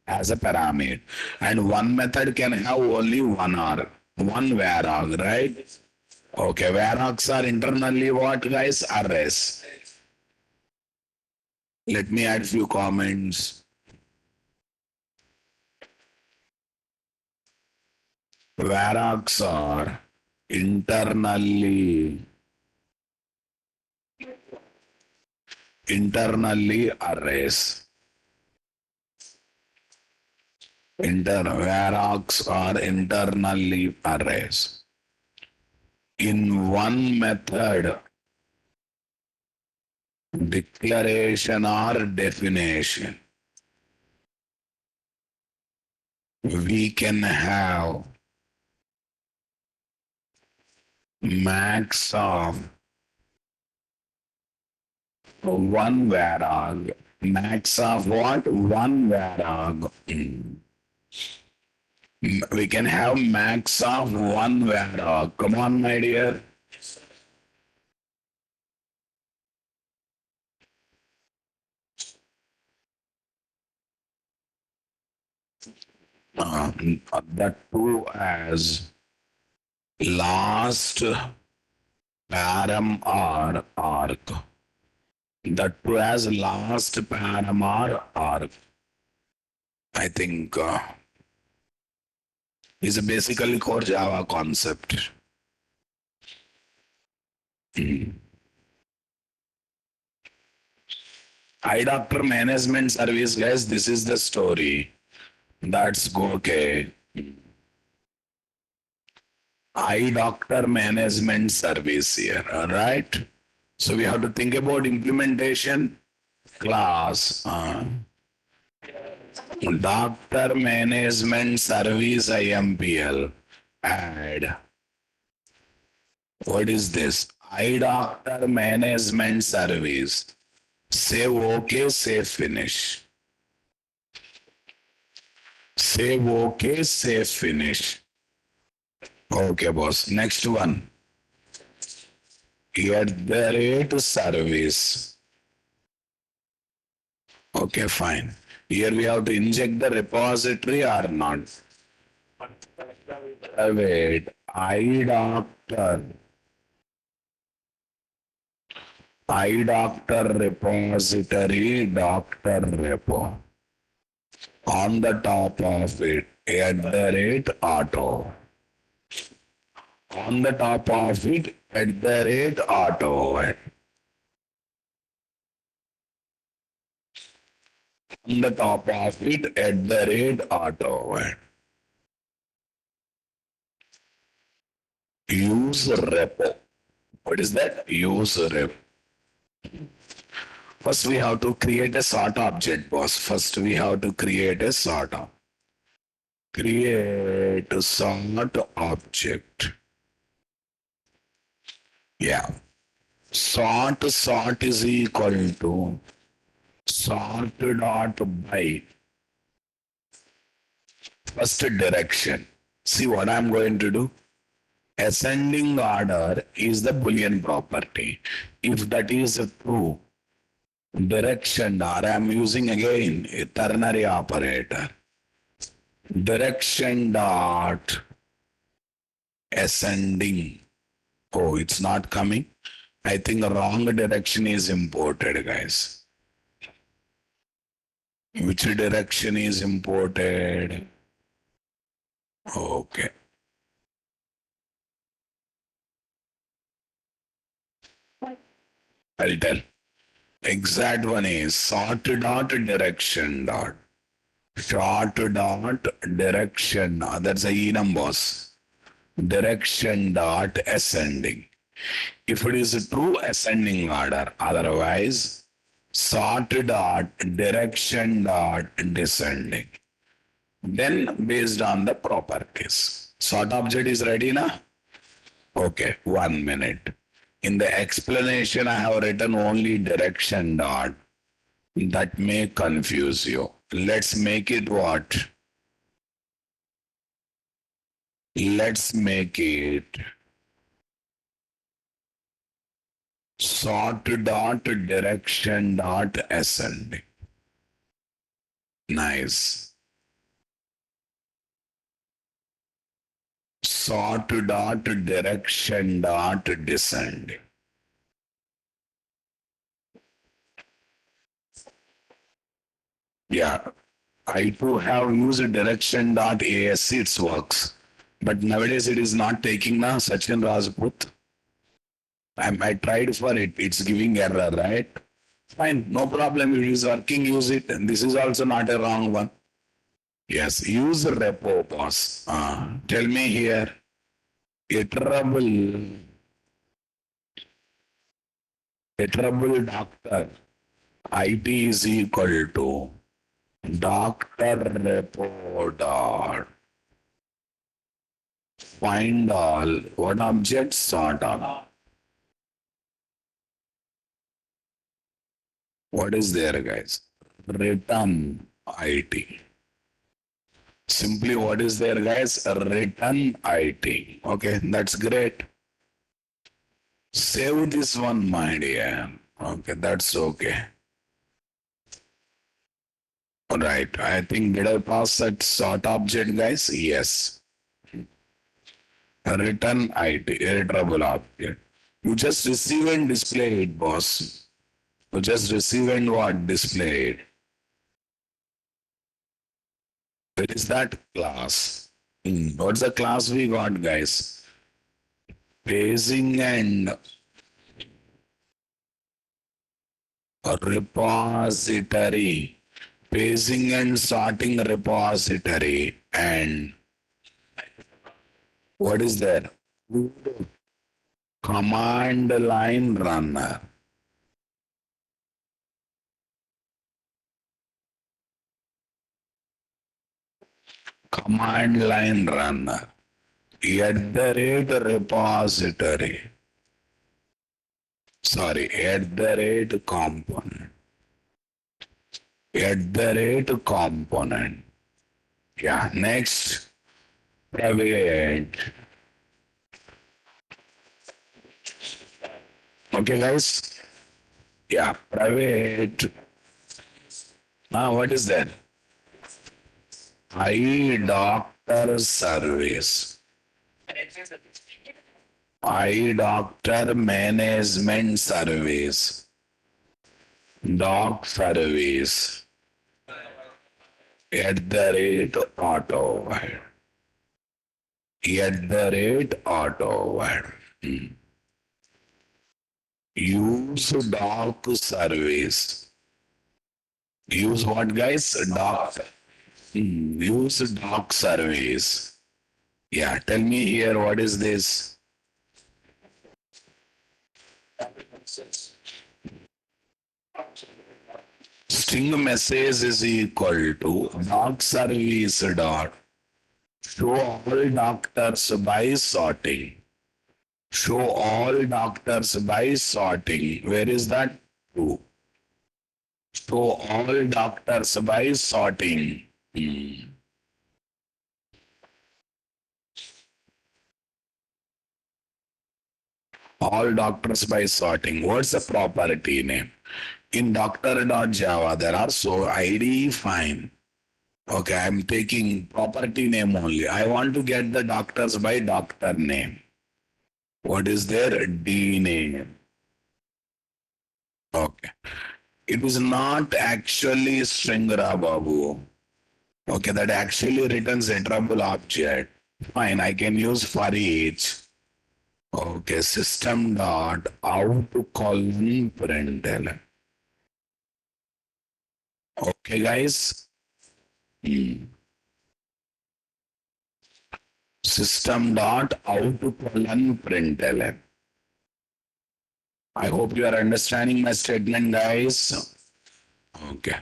B: as a parameter. And one method can have only one arg. One vararg, right? Okay, varargs are internally what, guys? Arrays. Let me add few comments. Varargs are internally arrays. Varargs are internally arrays. In one method, declaration or definition, we can have max of one vararg. Max of what? One vararg. We can have max of one vararg. Come on, my dear. That too as last param or arc. That too as last param or arc. I think is a basically core Java concept. Eye doctor management service, guys. This is the story. That's okay. Eye doctor management service here. All right. So we have to think about implementation class. Doctor Management Service IMPL. Add. What is this? I Doctor Management Service. Save OK, save finish. Save OK, save finish. Okay, boss. Next one. At the rate service. Okay, fine. Here we have to inject the repository or not. Wait. I doctor. I doctor repository, doctor repo. On the top of it, at the rate auto. On the top of it, at the rate auto. On the top of it, at the rate auto. Use repo. What is that? Use repo. First, we have to create a sort object, boss. First, we have to create a sort of. Create a sort object. Yeah. Sort is equal to sort dot by first direction. See what I'm going to do? Ascending order is the Boolean property. If that is true, direction or I'm using again a ternary operator. Direction dot ascending. Oh, it's not coming. I think the wrong direction is imported, guys. Which direction is imported? Okay. I'll tell. Exact one is sort dot direction dot. Sort dot direction. That's a enum, boss. Direction dot ascending. If it is a true ascending order, otherwise sort dot direction dot descending. Then based on the properties. Sort object is ready now? Okay, 1 minute. In the explanation, I have written only direction dot. That may confuse you. Let's make it what? Let's make it sort dot direction dot ascending. Nice. Sort dot direction dot descending. Yeah, I too have used direction dot ASC, it works. But nowadays it is not taking now, Sachin Rajput. I tried for it, it's giving error, right? Fine, no problem, it is working, use it. And this is also not a wrong one. Yes, use repo, boss. Tell me here, iterable doctor, IT is equal to doctor repo dot find all what objects sort of. What is there, guys? Return IT. Simply what is there, guys? Return IT. Okay, that's great. Save this one, my dear. Okay, that's okay. All right, I think did I pass that sort object, guys? Yes. Return IT, iterable object. You just receive and display it, boss. You just receive and what? Display it. What is that class? What's the class we got, guys? Paging and repository. Paging and sorting repository. And what is that? Command line runner. command line runner, at the rate repository, sorry, at the rate component, at the rate component. Yeah, next, private. Okay, guys. Yeah, private. What is that? Eye doctor service. Eye doctor management service. Doc service. At the rate auto. At the rate auto. Use doc service. Use what, guys? Doc. Use doc service. Yeah, tell me here what is this? String message is equal to doc service dot show all doctors by sorting. Show all doctors by sorting. Where is that? Two. Show all doctors by sorting. All doctors by sorting. What's the property name? In doctor.java, there are so ID fine. Okay, I'm taking property name only. I want to get the doctors by doctor name. What is their D name? Okay. It is not actually stringra babu. Okay, that actually returns a trouble object. Fine, I can use for each. Okay, system dot out colon println. Okay, guys. System dot out colon println. I hope you are understanding my statement, guys. Okay.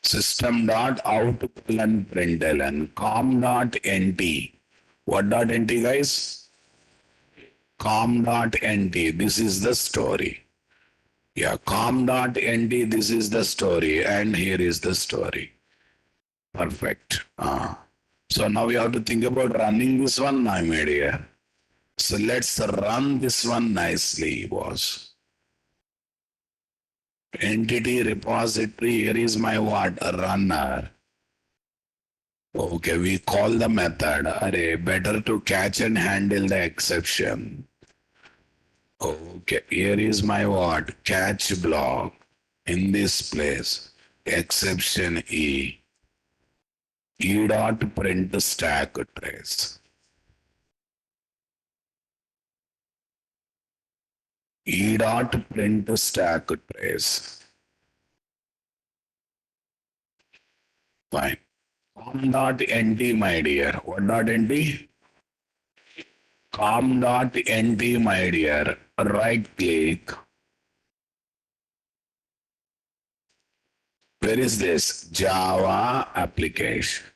B: System dot out colon println com dot nt. What dot nt, guys? Com dot nt. This is the story. Yeah, com dot nt. This is the story, and here is the story. Perfect. So now we have to think about running this one, my dear. So let's run this one nicely, boss. Entity repository, here is my what? Runner. Okay, we call the method array better to catch and handle the exception. Okay, here is my what? Catch block in this place. Exception E. E dot print stack trace. E dot print stack trace. Fine. Com dot nt, my dear. What dot nt? Com dot nt, my dear. Right click. Where is this? Java application.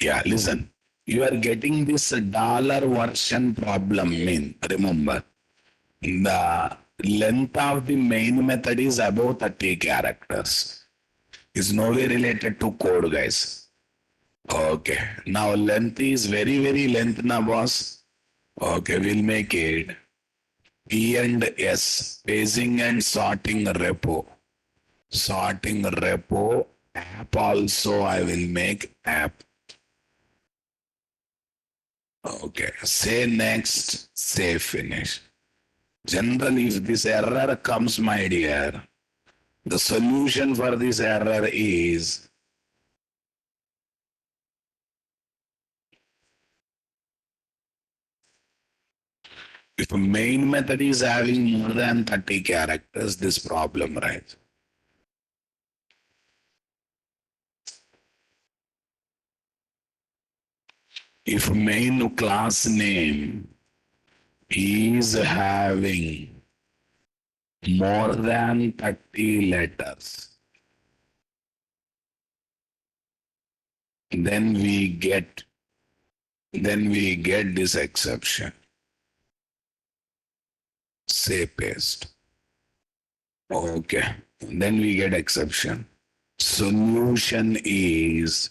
B: Yeah, listen. You are getting this dollar version problem mean. Remember, the length of the main method is above 30 characters. Is no way related to code, guys. Okay. Now length is very, very length now, boss. Okay, we'll make it P and S, paging and sorting repo. Sorting repo. App also I will make app. Okay, say next, say finish. Generally, if this error comes, my dear, the solution for this error is if a main method is having more than 30 characters, this problem, right? if main class name is having more than 30 letters, then we get this exception. Say paste. Okay. Then we get exception. Solution is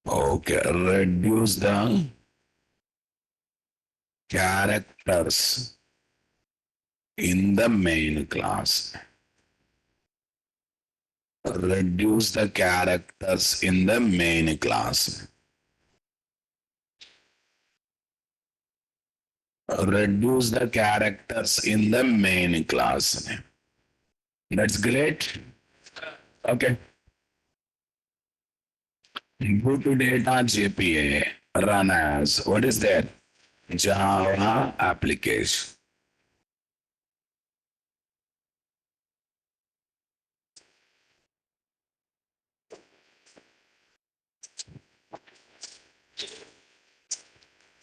B: okay. Reduce the characters in the main class. Reduce the characters in the main class. Reduce the characters in the main class. That's great. Okay. Go to data JPA. Run as what is that? Java application.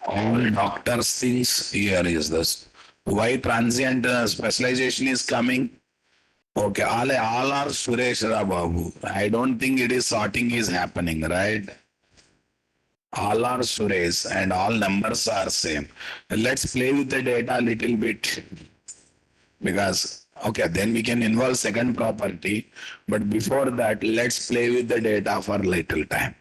B: All doctors things here is this. Why transient specialization is coming? Okay, all are Suresh Babu. I don't think it is sorting is happening, right? All are Suresh and all numbers are same. Let's play with the data a little bit because okay, then we can involve second property. But before that, let's play with the data for little time.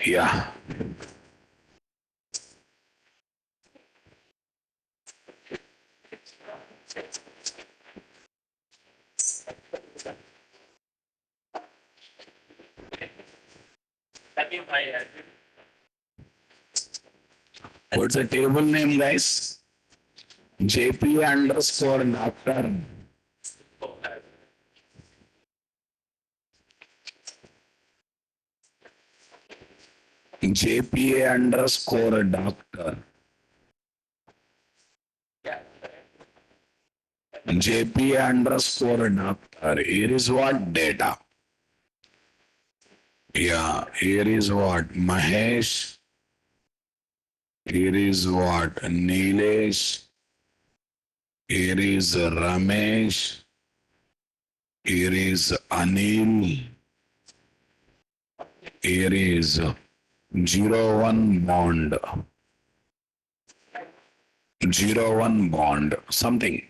B: Yeah. What's the table name, guys? JP underscore doctor. JPA underscore doctor. JPA underscore doctor. Here is what data. Yeah, here is what Mahesh. Here is what Nilesh. Here is Ramesh. Here is Anil. Here is 01 bond. 01 bond. Something.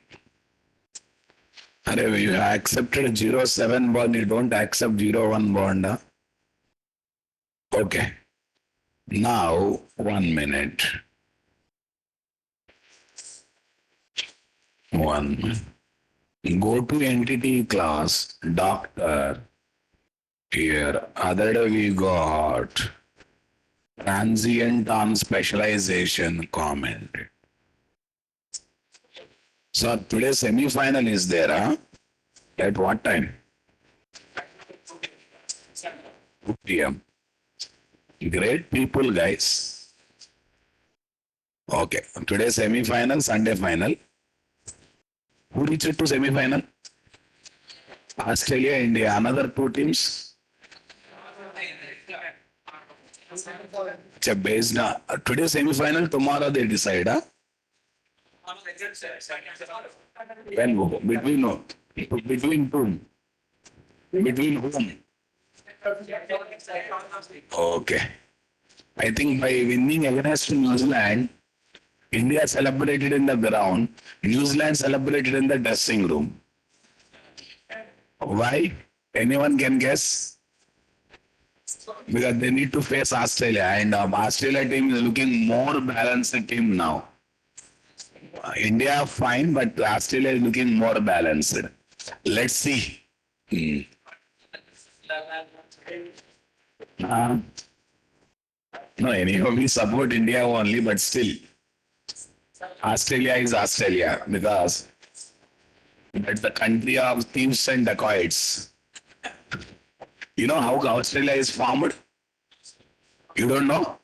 B: Arey, you have accepted 07 bond, you don't accept 01 bond. Huh? Okay. Now, 1 minute. One. Go to entity class, doctor. Here, other we got transient on specialization comment. So today's semi-final is there, huh? At what time? 2 p.m. Great people, guys. Okay. Today's semi-final, Sunday final. Who reached to semi-final? Australia, India. Another two teams. Based on today's semi-final, tomorrow they decide, huh? When between no, between whom? Between whom? Okay. I think by winning against New Zealand, India celebrated in the ground, New Zealand celebrated in the dressing room. Why? Anyone can guess? Because they need to face Australia, and Australia team is looking more balanced team now. India fine, but Australia is looking more balanced. Let's see. Hmm. Uh, no, anyhow, we support India only, but still, Australia is Australia because it's the country of thieves and dacoits. You know how Australia is formed? You don't know?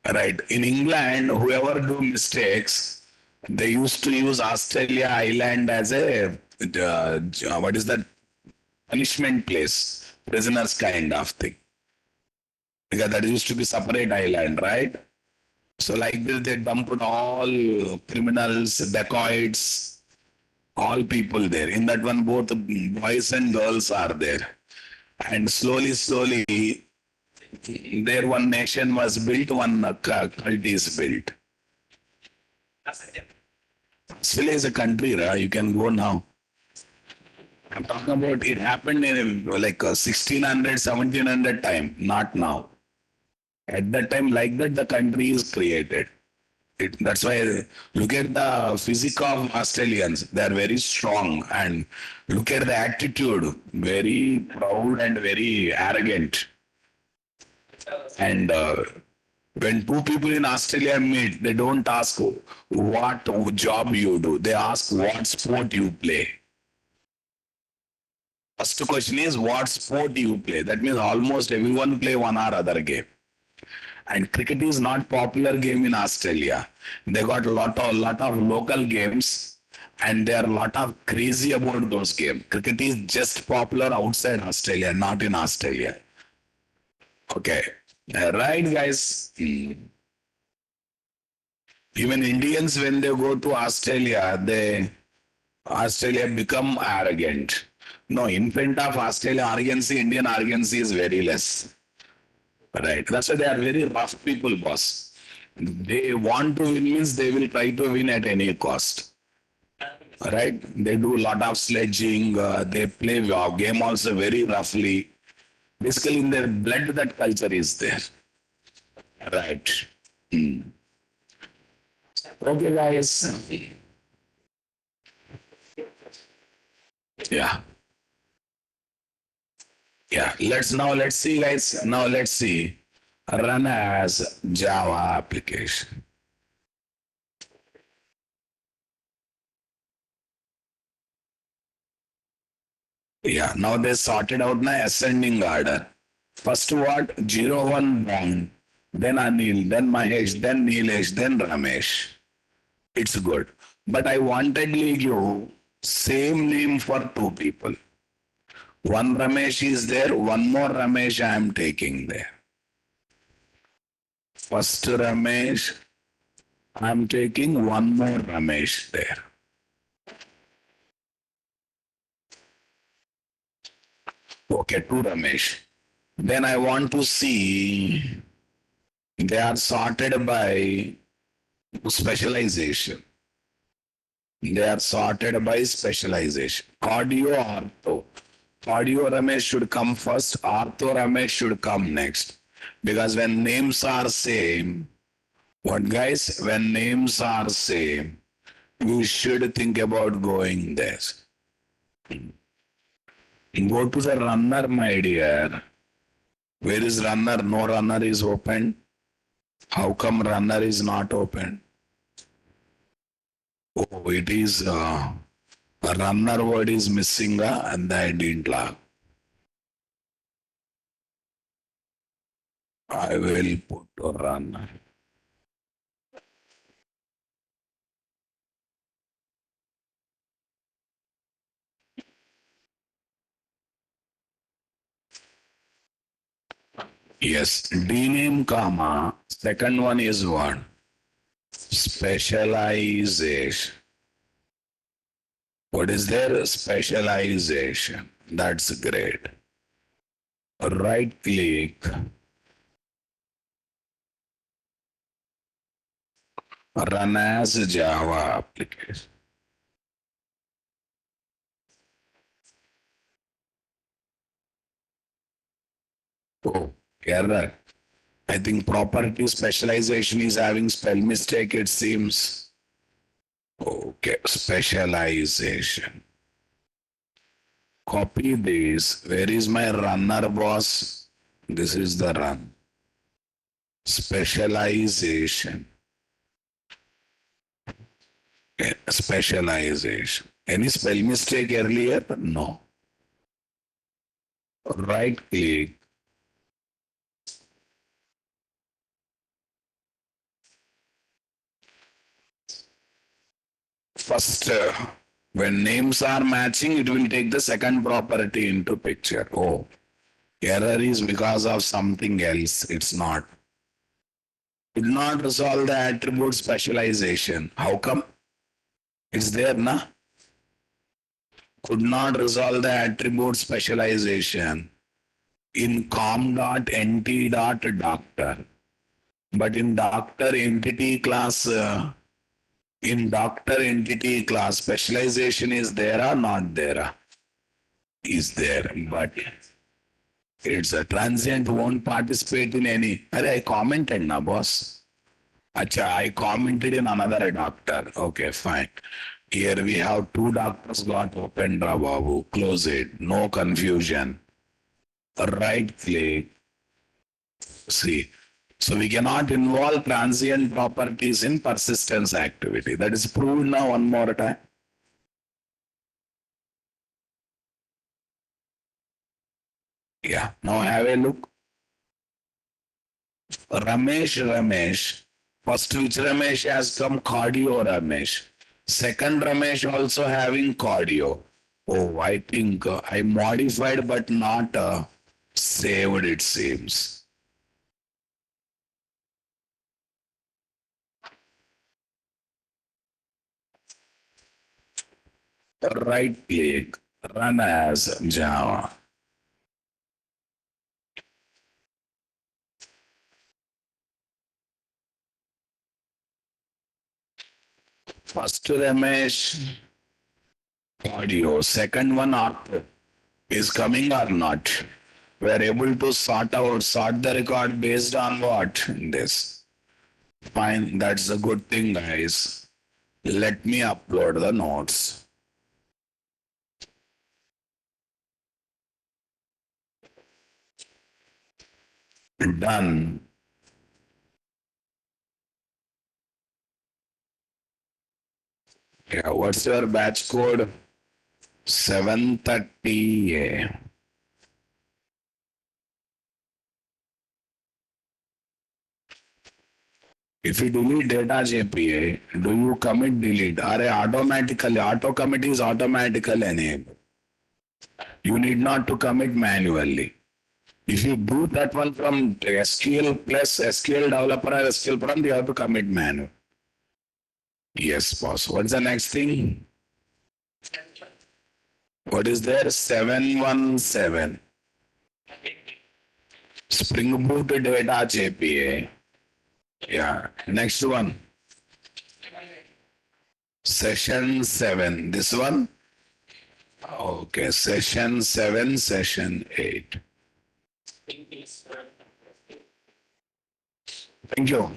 B: Right. In England, whoever do mistakes, they used to use Australia Island as a what is that punishment place, prisoners kind of thing. Because that used to be separate island, right? So like this, they dumped all criminals, dacoits, all people there. In that one, both boys and girls are there. And slowly, there one nation was built, one cult is built. Australia is a country, right? You can go now. I'm talking about it happened in like 1600, 1700 time, not now. At that time, like that, the country is created. That's why look at the physique of Australians. They are very strong, and look at the attitude, very proud and very arrogant. And when two people in Australia meet, they don't ask what job you do. They ask what sport you play. First question is what sport you play. That means almost everyone play one or other game. And cricket is not popular game in Australia. They got a lot of local games, and they are a lot of crazy about those games. Cricket is just popular outside Australia, not in Australia. Okay, right, guys. Even Indians, when they go to Australia, Australia become arrogant. No, in front of Australia arrogancy, Indian arrogancy is very less. Right. That's why they are very rough people, boss. They want to win means they will try to win at any cost. Right? They do a lot of sledging. They play game also very roughly. Basically, in their blood, that culture is there. Right. Hmm. Okay, guys. Yeah. Yeah. Let's see, guys. Now let's see. Run as Java application. Yeah, now they sorted out my ascending order. First what? 01 Bond, then Anil, then Mahesh, then Nilesh, then Ramesh. It's good. But I wanted to give same name for two people. One Ramesh is there, one more Ramesh I am taking there. First Ramesh, I am taking one more Ramesh there. Okay, two Ramesh. Then I want to see they are sorted by specialization. They are sorted by specialization. Cardio, ortho. Cardio Ramesh should come first. Ortho Ramesh should come next. Because when names are same, what guys? When names are same, you should think about going there. Go to the runner, my dear. Where is runner? No runner is open. How come runner is not open? Oh, it is a runner word is missing and the didn't. I will put a runner. Yes, D name comma. Second one is what? Specialization. What is their specialization? That's great. Right click, run as Java application. Oh, error. I think property specialization is having spell mistake, it seems. Okay, specialization. Copy this. Where is my runner, boss? This is the run. Specialization. Okay, specialization. Any spell mistake earlier? No. Right click. First, when names are matching, it will take the second property into picture. Oh, error is because of something else. It's not. Did not resolve the attribute specialization. How come? It's there, na? Could not resolve the attribute specialization in com.nt.doctor. But in doctor entity class, specialization is there or not there? Is there, but it's a transient won't participate in any. I commented na boss. Acha, I commented in another doctor. Okay, fine. Here we have two doctors got opened, Babu. Close it. No confusion. Right click. See. So we cannot involve transient properties in persistence activity. That is proved now one more time. Yeah. Now have a look. Ramesh. First which Ramesh has come? Cardio Ramesh. Second Ramesh also having cardio. Oh, I think I modified but not saved, it seems. Right click, run as Java. First Ramesh, audio. Second one, auto. Is coming or not? We are able to sort the record based on what? This. Fine, that's a good thing, guys. Let me upload the notes. Done. Yeah, what's your batch code? 730A. If you delete data JPA, do you commit delete? Are automatically, auto commit is automatically enabled. You need not to commit manually. If you do that one from SQL plus SQL developer or SQL prompt, you have to commit manual. Yes, boss. What's the next thing? What is there? 717. Spring Boot data JPA. Yeah. Next one. Session 7. This one? Okay. Session 7, session 8. Thank you.